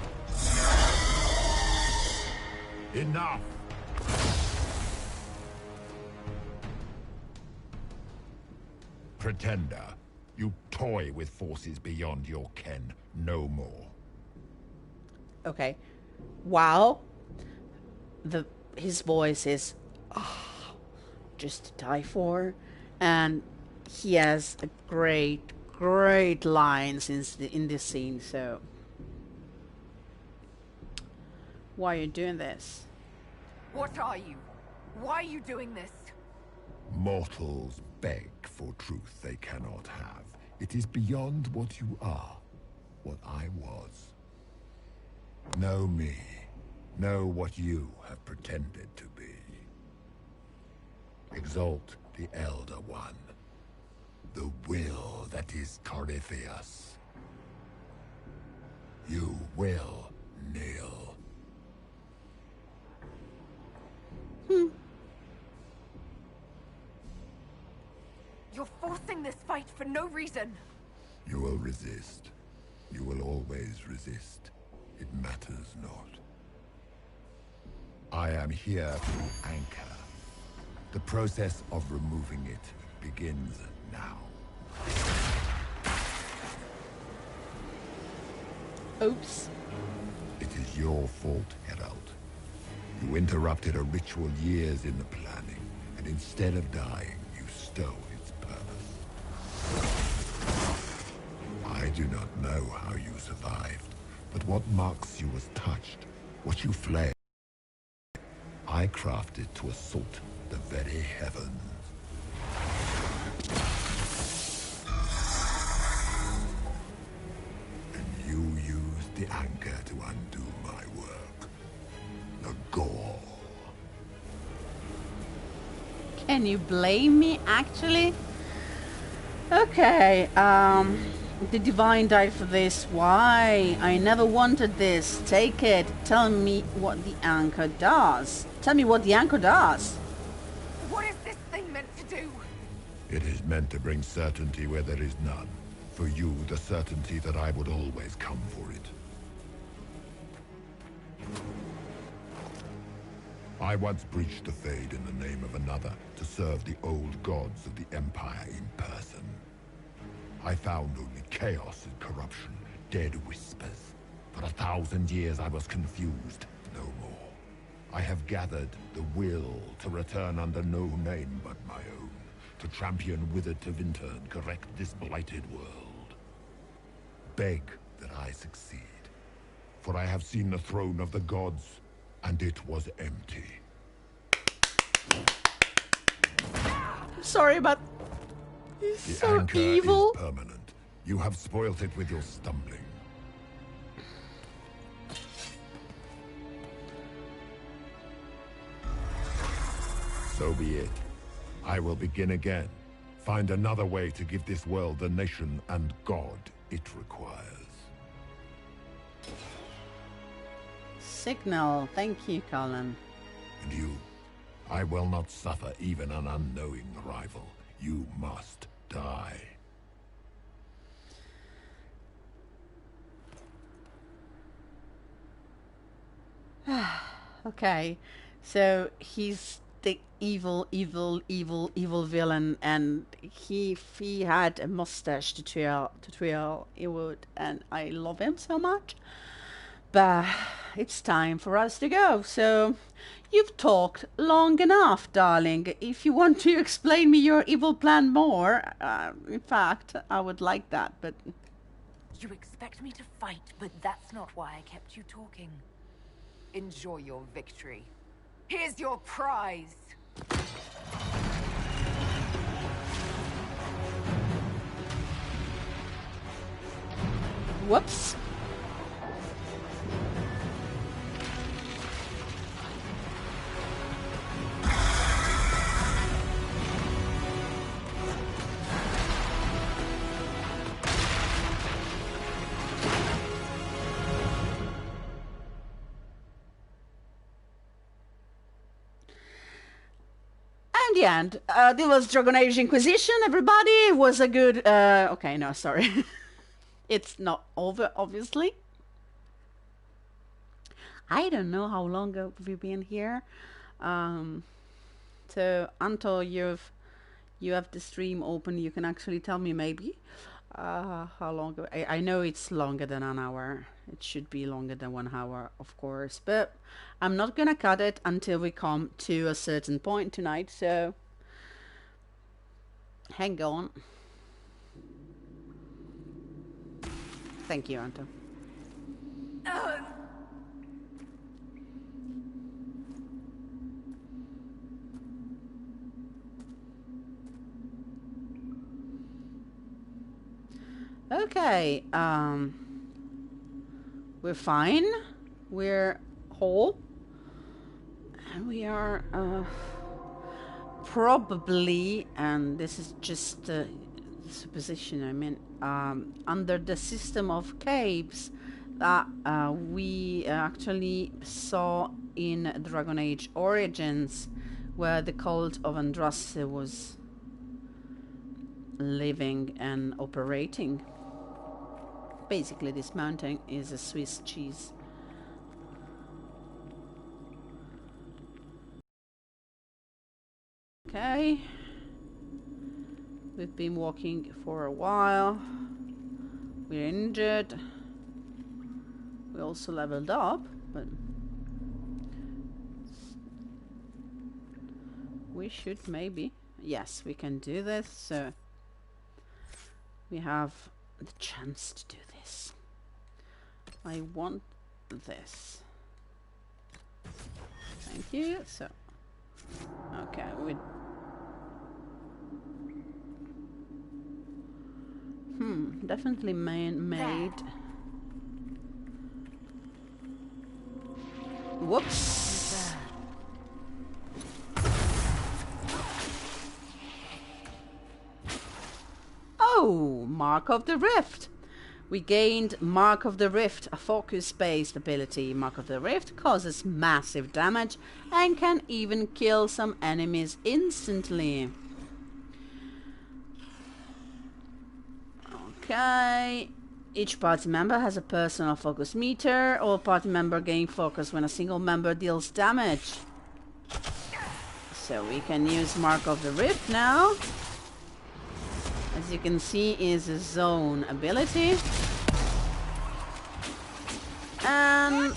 Enough! Pretender, you toy with forces beyond your ken no more. Okay. Wow. His voice is just to die for, and he has a great lines in this scene. So why are you doing this? What are you? Why are you doing this? Mortals beg for truth they cannot have. It is beyond what you are, what I was. Know me. Know what you have pretended to be. Exalt the Elder One. The will that is Corypheus. You will kneel. You're forcing this fight for no reason. You will resist. You will always resist. It matters not. I am here to anchor. The process of removing it begins now. Oops. It is your fault, Herald. You interrupted a ritual years in the planning, and instead of dying, you stole its purpose. I do not know how you survived, but what marks you as touched, what you fled, I crafted to assault the very heavens. And you used the anchor to undo my work. The gore. Can you blame me, actually? Okay, the Divine died for this. Why? I never wanted this. Take it. Tell me what the anchor does. Tell me what the anchor does. What is this thing meant to do? It is meant to bring certainty where there is none. For you, the certainty that I would always come for it. I once breached the Fade in the name of another to serve the old gods of the Empire in person. I found only chaos and corruption, dead whispers. For 1,000 years I was confused, no more. I have gathered the will to return under no name but my own, to champion Withered to Winter and correct this blighted world. Beg that I succeed, for I have seen the throne of the gods, and it was empty. Sorry, but he's the so anchor evil. Is permanent. You have spoilt it with your stumbling. So be it. I will begin again. Find another way to give this world the nation and God it requires. Signal. Thank you, Colin. And you, I will not suffer even an unknowing rival. You must die. Okay, so he's the evil villain, and he had a mustache to twirl. He would, and I love him so much. But it's time for us to go. So you've talked long enough, darling. If you want to explain me your evil plan more, in fact, I would like that. But you expect me to fight, but that's not why I kept you talking. Enjoy your victory. Here's your prize. Whoops. The end. This was Dragon Age Inquisition, everybody. It was a good... okay, no, sorry. It's not over, obviously. I don't know how long have we been here. So, until you have the stream open, you can actually tell me maybe. How long? I know it's longer than an hour. It should be longer than 1 hour, of course. But I'm not gonna cut it until we come to a certain point tonight. So hang on. Thank you, Anto. Okay, we're fine. We're whole. And we are, probably, and this is just supposition, I mean, under the system of caves that we actually saw in Dragon Age Origins, where the cult of Andraste was living and operating. Basically, this mountain is a Swiss cheese. Okay. We've been walking for a while. We're injured. We also leveled up, but we should maybe... Yes, we can do this, so we have the chance to do this. I want this. Thank you. So, okay, we... definitely made. Whoops. Oh, Mark of the Rift. We gained Mark of the Rift, a focus-based ability. Mark of the Rift causes massive damage and can even kill some enemies instantly. Okay. Each party member has a personal focus meter. All party members gain focus when a single member deals damage. So we can use Mark of the Rift now. As you can see, is a zone ability. And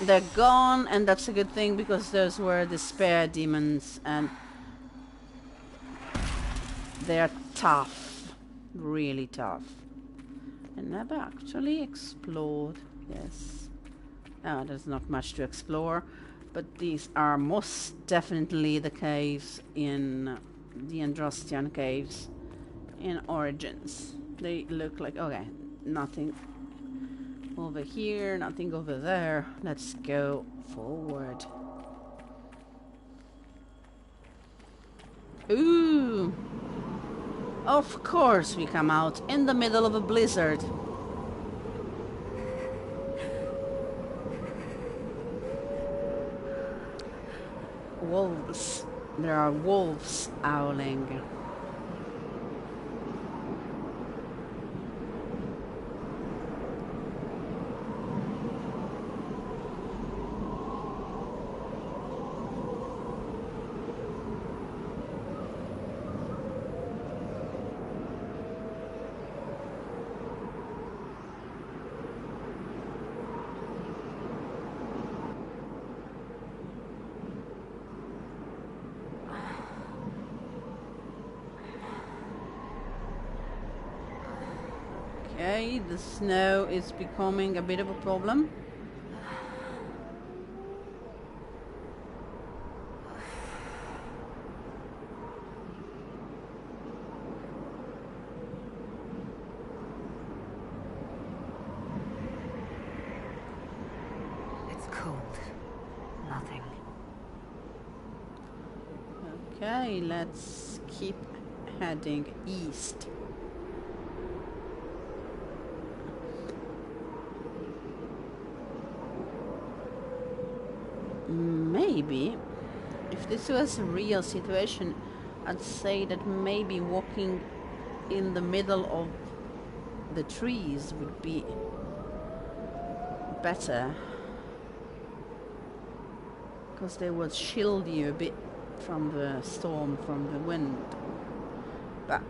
they're gone, and that's a good thing because those were the spare demons, and they're tough. Really tough. I never actually explored. Yes. Oh, there's not much to explore, but these are most definitely the caves in the Andrastian caves in Origins. They look like... Okay, nothing over here, nothing over there. Let's go forward. Ooh! Of course we come out in the middle of a blizzard. Wolves. There are wolves howling. Okay, the snow is becoming a bit of a problem. It's cold. Nothing. Okay, let's keep heading east. Maybe, if this was a real situation, I'd say that maybe walking in the middle of the trees would be better, because they would shield you a bit from the storm, from the wind. But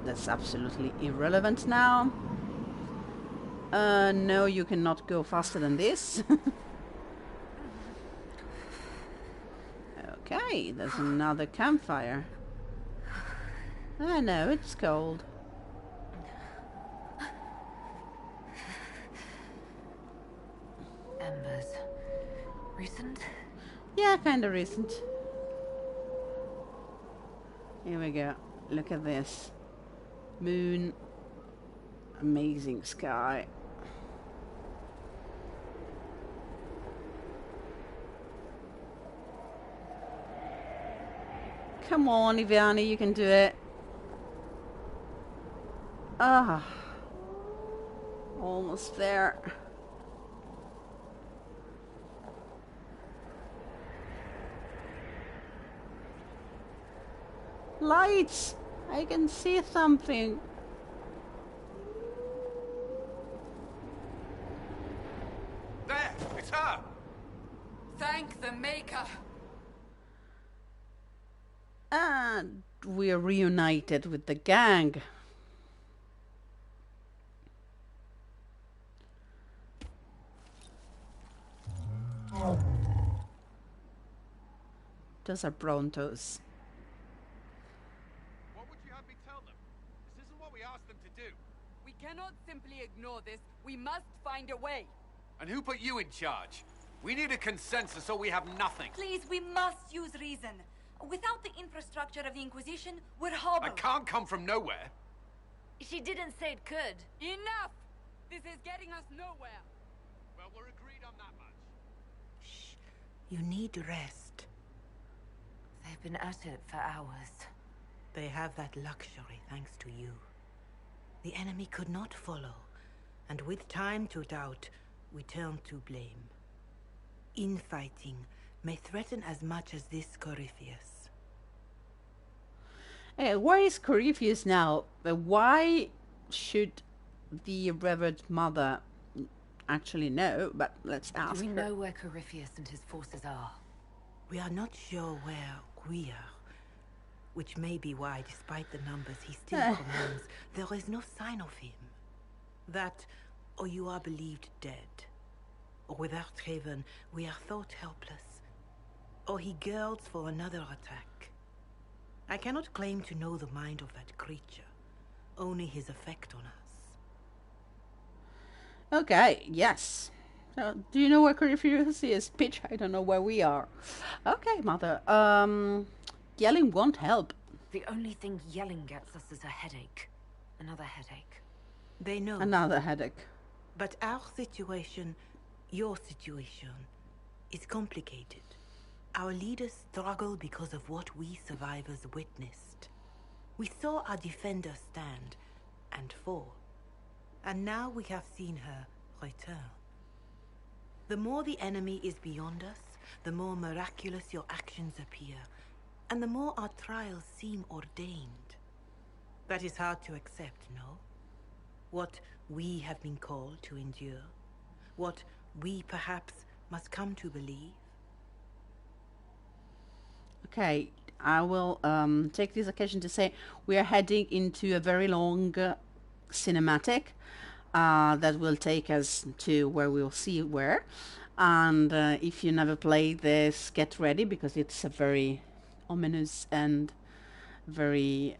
that's absolutely irrelevant now. No, you cannot go faster than this. Okay, there's another campfire. I know, it's cold. Embers. Recent? Yeah, kinda recent. Here we go. Look at this. Moon. Amazing sky. Come on, Iviani, you can do it. Ah. Almost there. Lights! I can see something. There! It's her! Thank the Maker! And we're reunited with the gang. Those are Brontos. What would you have me tell them? This isn't what we asked them to do. We cannot simply ignore this. We must find a way. And who put you in charge? We need a consensus or we have nothing. Please, we must use reason. Without the infrastructure of the Inquisition, we're hobbled. I can't come from nowhere. She didn't say it could. Enough! This is getting us nowhere. Well, we're agreed on that much. Shh. You need rest. They've been at it for hours. They have that luxury thanks to you. The enemy could not follow, and with time to doubt, we turn to blame. Infighting may threaten as much as this Corypheus. Hey, where is Corypheus now? Why should the Revered Mother actually know? But let's ask Do we her. know where Corypheus and his forces are? We are not sure where we are, which may be why, despite the numbers he still commands, there is no sign of him. That, or you are believed dead, or without Haven, we are thought helpless, or he girds for another attack. I cannot claim to know the mind of that creature, only his effect on us. Okay, yes. Do you know where Corypheus is? Pitch, I don't know where we are. Okay, Mother. Yelling won't help. The only thing yelling gets us is a headache. Another headache. They know. Another headache. But our situation, your situation, is complicated. Our leaders struggle because of what we survivors witnessed. We saw our defender stand and fall. And now we have seen her return. The more the enemy is beyond us, the more miraculous your actions appear, and the more our trials seem ordained. That is hard to accept, no? What we have been called to endure, what we perhaps must come to believe. Okay, I will take this occasion to say we are heading into a very long cinematic that will take us to where we'll see where. And if you never played this, get ready, because it's a very ominous and very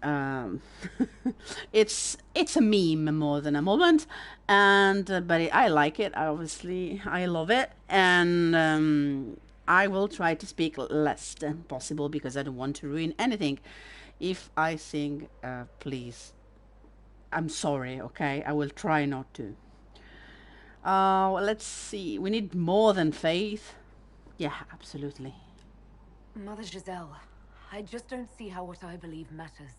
it's a meme more than a moment, and but I like it. Obviously I love it, and I will try to speak less than possible because I don't want to ruin anything. If I sing, please, I'm sorry, okay? I will try not to. Well, let's see. We need more than faith. Yeah, absolutely. Mother Giselle, I just don't see how what I believe matters.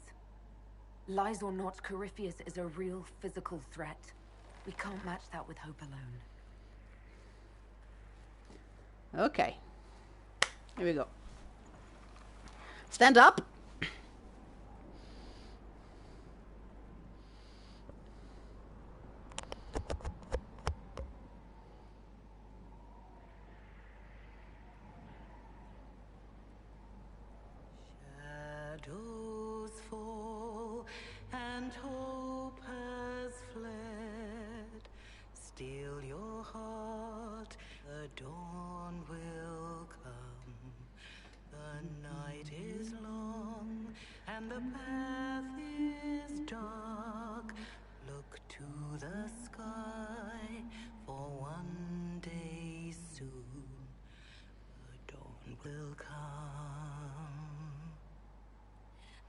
Lies or not, Corypheus is a real physical threat. We can't match that with hope alone. Okay. Here we go. Stand up. Shadows fall and will come.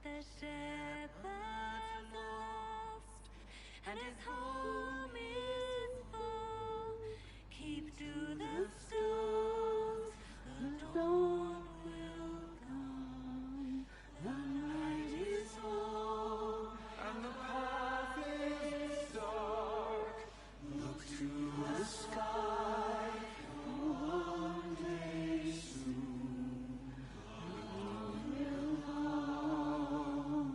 The shepherd lost, and his home is full. Keep to the stars, the dawn will come. The night is long, and the path is dark. Look to the sky, for one day soon the dawn will come.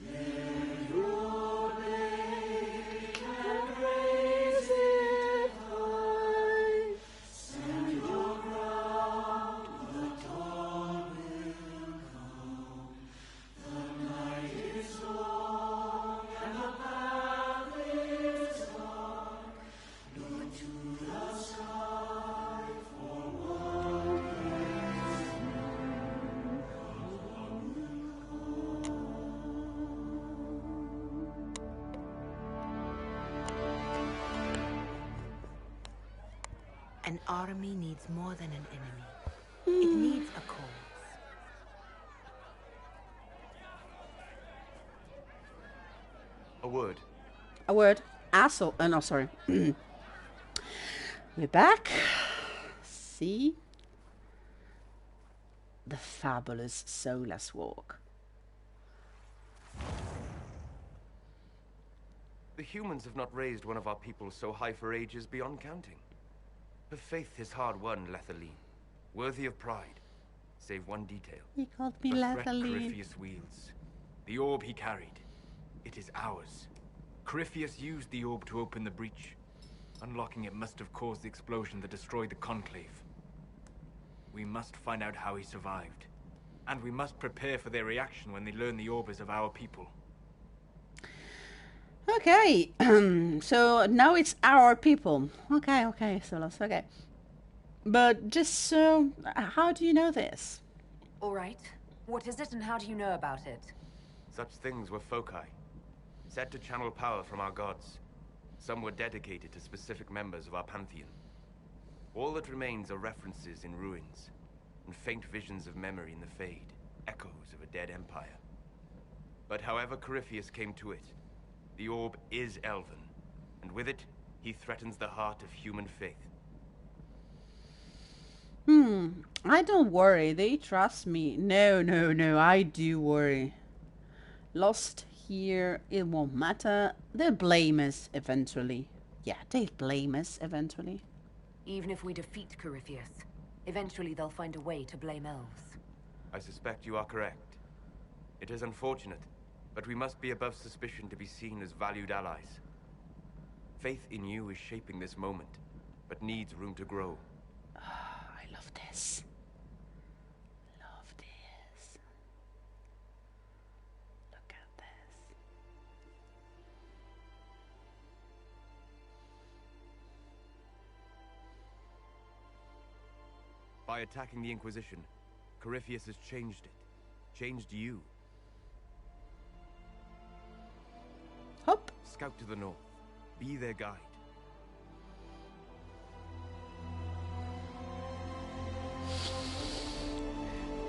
Let your blade and raise it high. Stand your ground, the dawn will come. The night is long, and the path is dark. Look to the sky, for one day soon the dawn will come. An army needs more than an enemy. It needs a cause. A word. A word. Asshole. No, sorry. We're back. See? The fabulous Soulless Walk. The humans have not raised one of our people so high for ages beyond counting. Her faith is hard-won, Lethaline. Worthy of pride. Save one detail. He called me The threat Lethaline. Corypheus wields. The orb he carried. It is ours. Corypheus used the orb to open the breach. Unlocking it must have caused the explosion that destroyed the Conclave. We must find out how he survived. And we must prepare for their reaction when they learn the orb is of our people. Okay, so now it's our people. Okay, Solos, okay. But just so, how do you know this? All right. What is it and how do you know about it? Such things were foci, said to channel power from our gods. Some were dedicated to specific members of our pantheon. All that remains are references in ruins, and faint visions of memory in the fade, echoes of a dead empire. But however Corypheus came to it, the orb is elven, and with it, he threatens the heart of human faith. I don't worry, they trust me. No, I do worry. Lost here, it won't matter. They'll blame us eventually. Yeah, they'll blame us eventually. Even if we defeat Corypheus, eventually they'll find a way to blame elves. I suspect you are correct. It is unfortunate, but we must be above suspicion to be seen as valued allies. Faith in you is shaping this moment, but needs room to grow. I love this. Love this. Look at this. By attacking the Inquisition, Corypheus has changed it. Changed you. Hop. Scout to the north. Be their guide.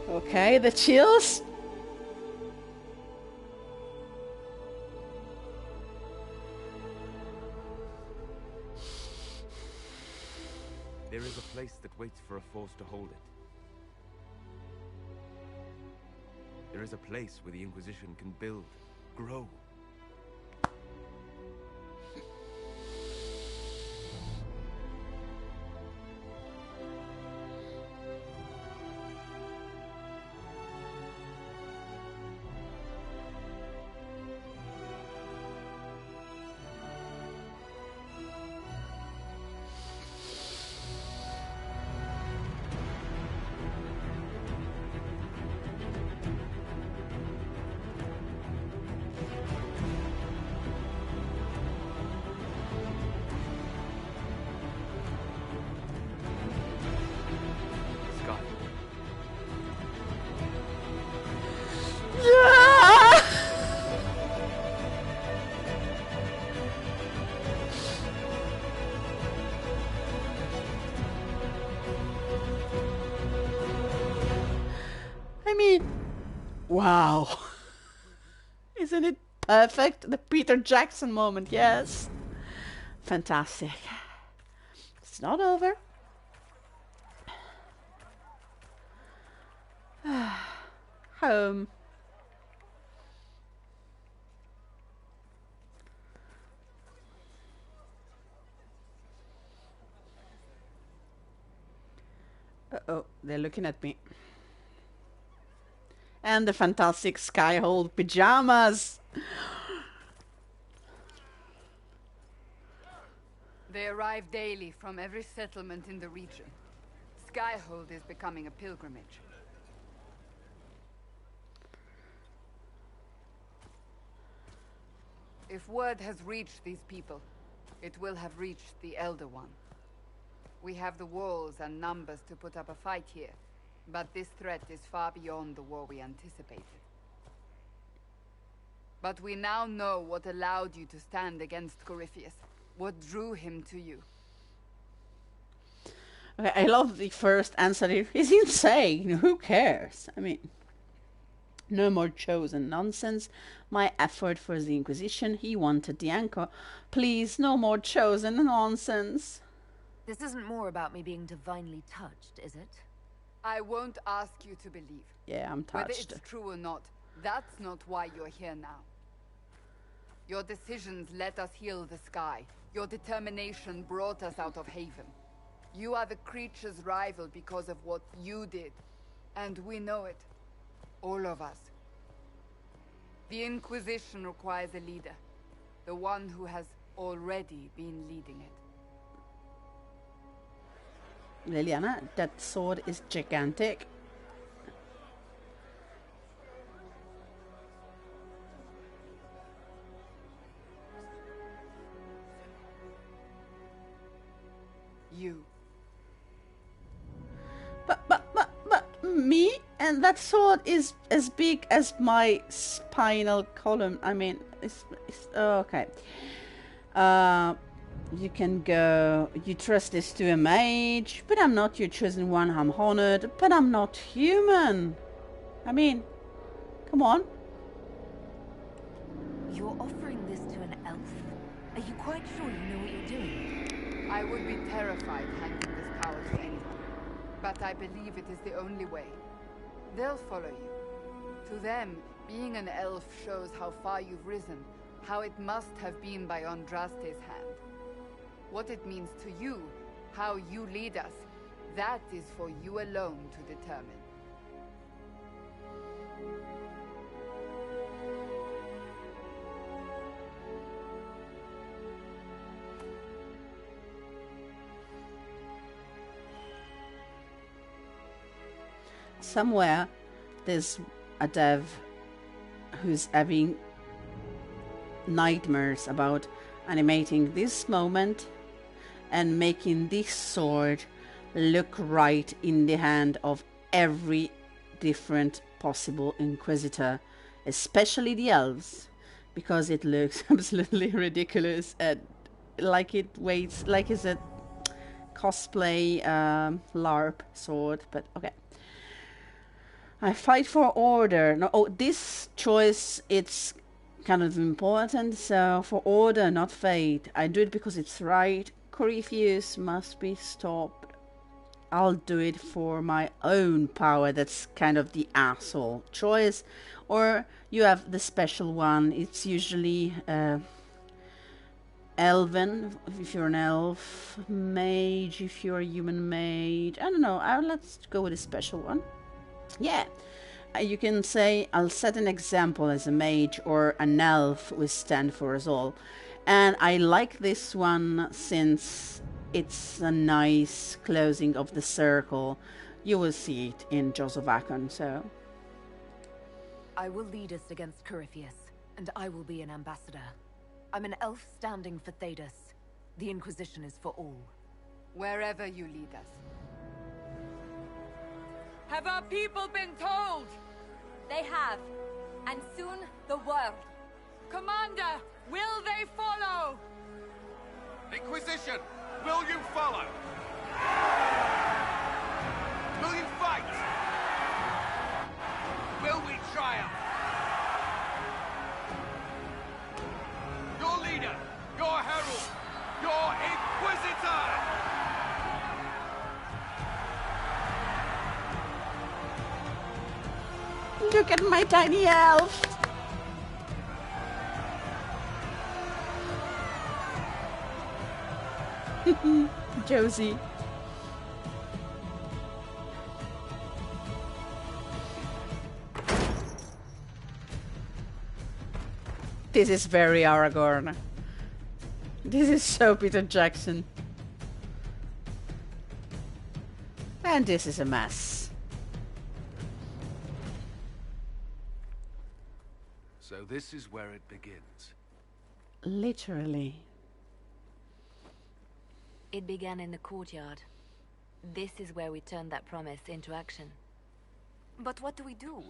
Okay, the chills. There is a place that waits for a force to hold it. There is a place where the Inquisition can build, grow. I mean, wow. Isn't it perfect? The Peter Jackson moment, yes. Fantastic. It's not over. Home. Uh-oh, they're looking at me. And the fantastic Skyhold pajamas. They arrive daily from every settlement in the region. Skyhold is becoming a pilgrimage. If word has reached these people, it will have reached the Elder One. We have the walls and numbers to put up a fight here, but this threat is far beyond the war we anticipated. But we now know what allowed you to stand against Corypheus, what drew him to you. Okay, I love the first answer. He's insane. Who cares? I mean, no more chosen nonsense. My effort for the Inquisition. He wanted the anchor. Please, no more chosen nonsense. This isn't more about me being divinely touched, is it? I won't ask you to believe. Yeah, I'm touched. Whether it's true or not, that's not why you're here now. Your decisions let us heal the sky. Your determination brought us out of Haven. You are the creature's rival because of what you did. And we know it. All of us. The Inquisition requires a leader. The one who has already been leading it. Liliana, that sword is gigantic. You. But me? And that sword is as big as my spinal column. I mean, it's okay. You can go, you trust this to a mage, but I'm not your chosen one. I'm honored, but I'm not human. I mean, come on. You're offering this to an elf? Are you quite sure you know what you're doing? I would be terrified handing this power to anyone, but I believe it is the only way. They'll follow you. To them, being an elf shows how far you've risen, how it must have been by Andraste's hand. What it means to you, how you lead us, that is for you alone to determine. Somewhere there's a dev who's having nightmares about animating this moment and making this sword look right in the hand of every different possible Inquisitor, especially the elves, because it looks absolutely ridiculous and like it weighs like it's a cosplay LARP sword. But okay, I fight for order. No, oh, this choice, it's kind of important. So for order, not fate. I do it because it's right. Corypheus must be stopped. I'll do it for my own power. That's kind of the asshole choice. Or you have the special one. It's usually elven if you're an elf, mage if you're a human mage. I don't know. Let's go with a special one. Yeah, you can say I'll set an example as a mage or an elf will stand for us all. And I like this one since it's a nice closing of the circle. You will see it in Jaws of Akon, so. I will lead us against Corypheus, and I will be an ambassador. I'm an elf standing for Thedas. The Inquisition is for all. Wherever you lead us. Have our people been told? They have. And soon, the world. Commander, will they follow? Inquisition, will you follow? Will you fight? Look at my tiny elf. Josie. This is very Aragorn. This is so Peter Jackson. And this is a mess. So this is where it begins. Literally. It began in the courtyard. This is where we turned that promise into action. But what do?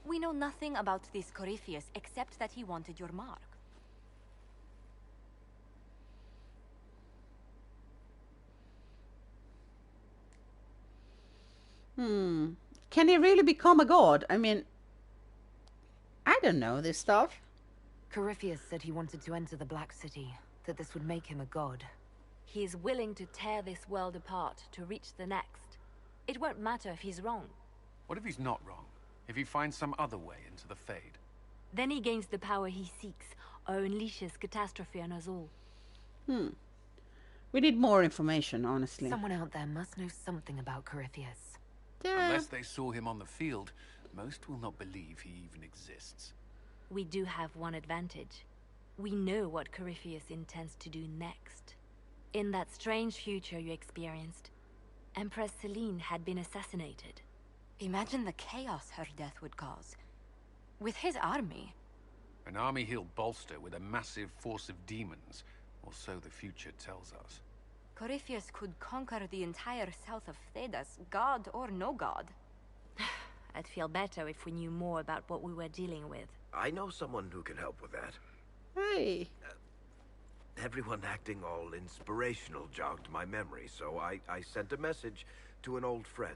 We know nothing about this Corypheus except that he wanted your mark. Can he really become a god? I mean, I don't know this stuff. Corypheus said he wanted to enter the Black City, that this would make him a god. He is willing to tear this world apart to reach the next. It won't matter if he's wrong. What if he's not wrong? If he finds some other way into the Fade? Then he gains the power he seeks, or unleashes catastrophe on us all. We need more information, honestly. Someone out there must know something about Corypheus. Unless they saw him on the field, most will not believe he even exists. We do have one advantage. We know what Corypheus intends to do next. In that strange future you experienced, Empress Celine had been assassinated. Imagine the chaos her death would cause. With his army. An army he'll bolster with a massive force of demons, or so the future tells us. Corypheus could conquer the entire south of Thedas, god or no god. I'd feel better if we knew more about what we were dealing with. I know someone who can help with that. Hey. Everyone acting all inspirational jogged my memory, so I sent a message to an old friend.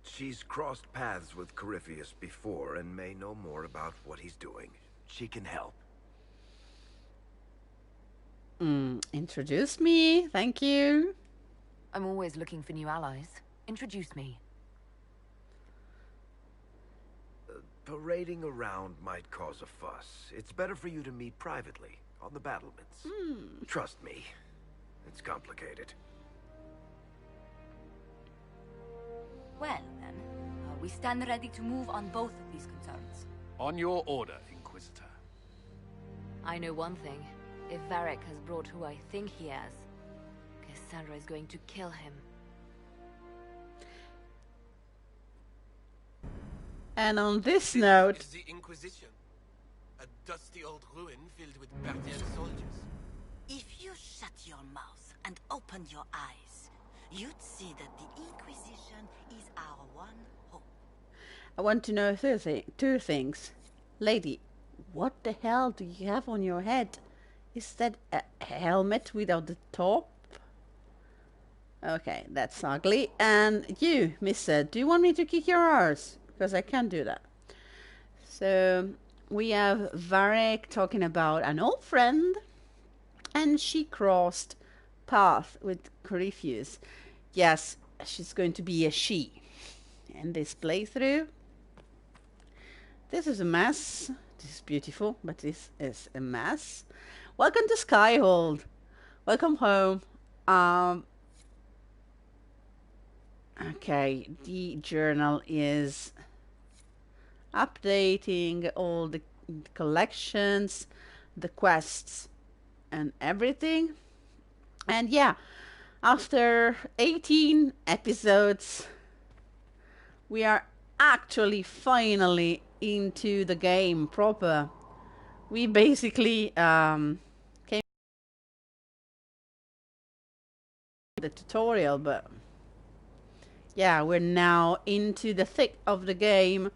She's crossed paths with Corypheus before and may know more about what he's doing. She can help. Introduce me, thank you. I'm always looking for new allies. Introduce me. Parading around might cause a fuss. It's better for you to meet privately, on the battlements. Trust me, it's complicated. Well, then, we stand ready to move on both of these concerns. On your order, Inquisitor. I know one thing. If Varric has brought who I think he has, Cassandra is going to kill him. And on this note... Is the Inquisition. A dusty old ruin filled with Bardian soldiers. If you shut your mouth and open your eyes, you'd see that the Inquisition is our one hope. I want to know two things. Lady, what the hell do you have on your head? Is that a helmet without the top? Okay, that's ugly. And you, mister, do you want me to kick your arse? Because I can't do that. So, we have Varric talking about an old friend. And she crossed path with Corypheus. Yes, she's going to be a she. In this playthrough. This is a mess. This is beautiful, but this is a mess. Welcome to Skyhold. Welcome home. Okay, the journal is updating all the collections, the quests, and everything. And yeah, after 18 episodes, we are actually finally into the game proper. We basically came the tutorial, but yeah, we're now into the thick of the game.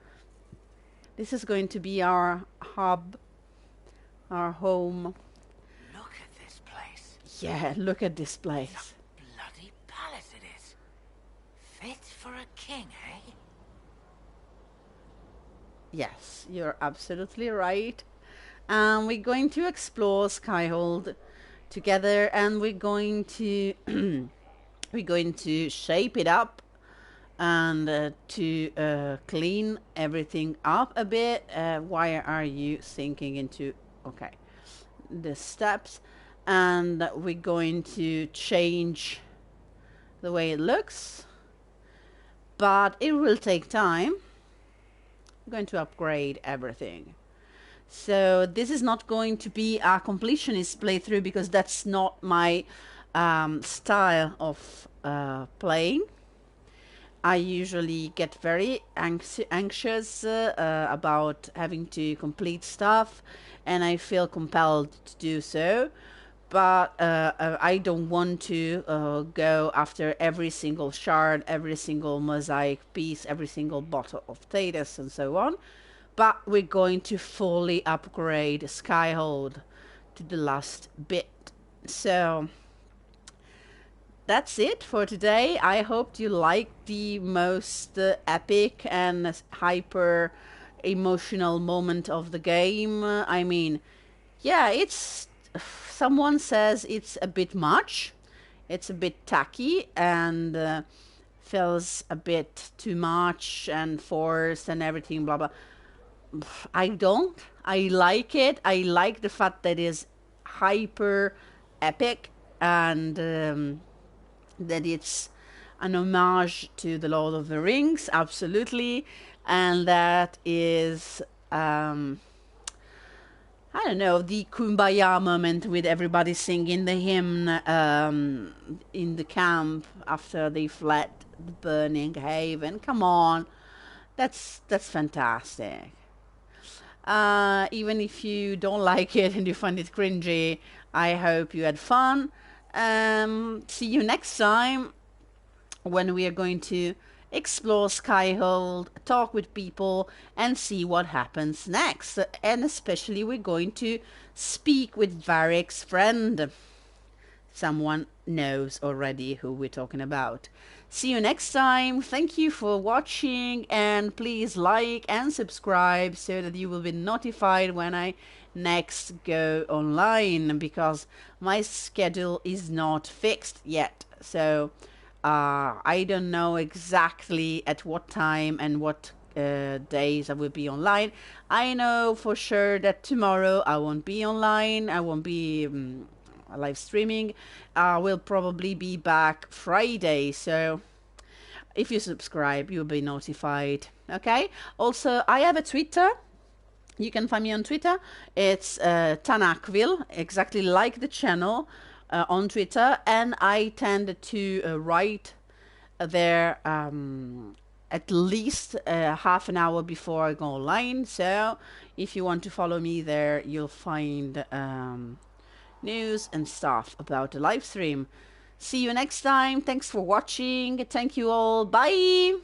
This is going to be our hub, our home. Look at this place. Yeah, look at this place. Bloody palace it is. Fit for a king, eh? Yes, you're absolutely right. We're going to explore Skyhold together, and we're going to shape it up and to clean everything up a bit. Why are you sinking into, okay, the steps? And we're going to change the way it looks, but it will take time. I'm going to upgrade everything. So this is not going to be a completionist playthrough, because that's not my style of playing. I usually get very anxious about having to complete stuff, and I feel compelled to do so. But I don't want to go after every single shard, every single mosaic piece, every single bottle of Thedas, and so on. But we're going to fully upgrade Skyhold to the last bit. So that's it for today. I hope you liked the most epic and hyper emotional moment of the game. I mean, yeah, it's... someone says it's a bit much. It's a bit tacky and feels a bit too much and forced and everything, blah, blah. I don't. I like it. I like the fact that it's hyper epic and that it's an homage to the Lord of the Rings, absolutely. And that is, I don't know, the Kumbaya moment with everybody singing the hymn in the camp after they fled the burning haven. Come on. That's fantastic. Even if you don't like it and you find it cringy, I hope you had fun. See you next time when we are going to explore Skyhold, talk with people, and see what happens next. And especially we're going to speak with Varric's friend. Someone knows already who we're talking about. See you next time. Thank you for watching, and please like and subscribe so that you will be notified when I next go online, because my schedule is not fixed yet. So I don't know exactly at what time and what days I will be online. I know for sure that tomorrow I won't be online. I won't be live streaming. Will probably be back Friday, so if you subscribe you'll be notified. Okay, also I have a Twitter. You can find me on Twitter. It's Tanachvil, exactly like the channel on Twitter, and I tend to write there at least half an hour before I go online. So if you want to follow me there, you'll find news and stuff about the live stream. See you next time. Thanks for watching. Thank you all. Bye.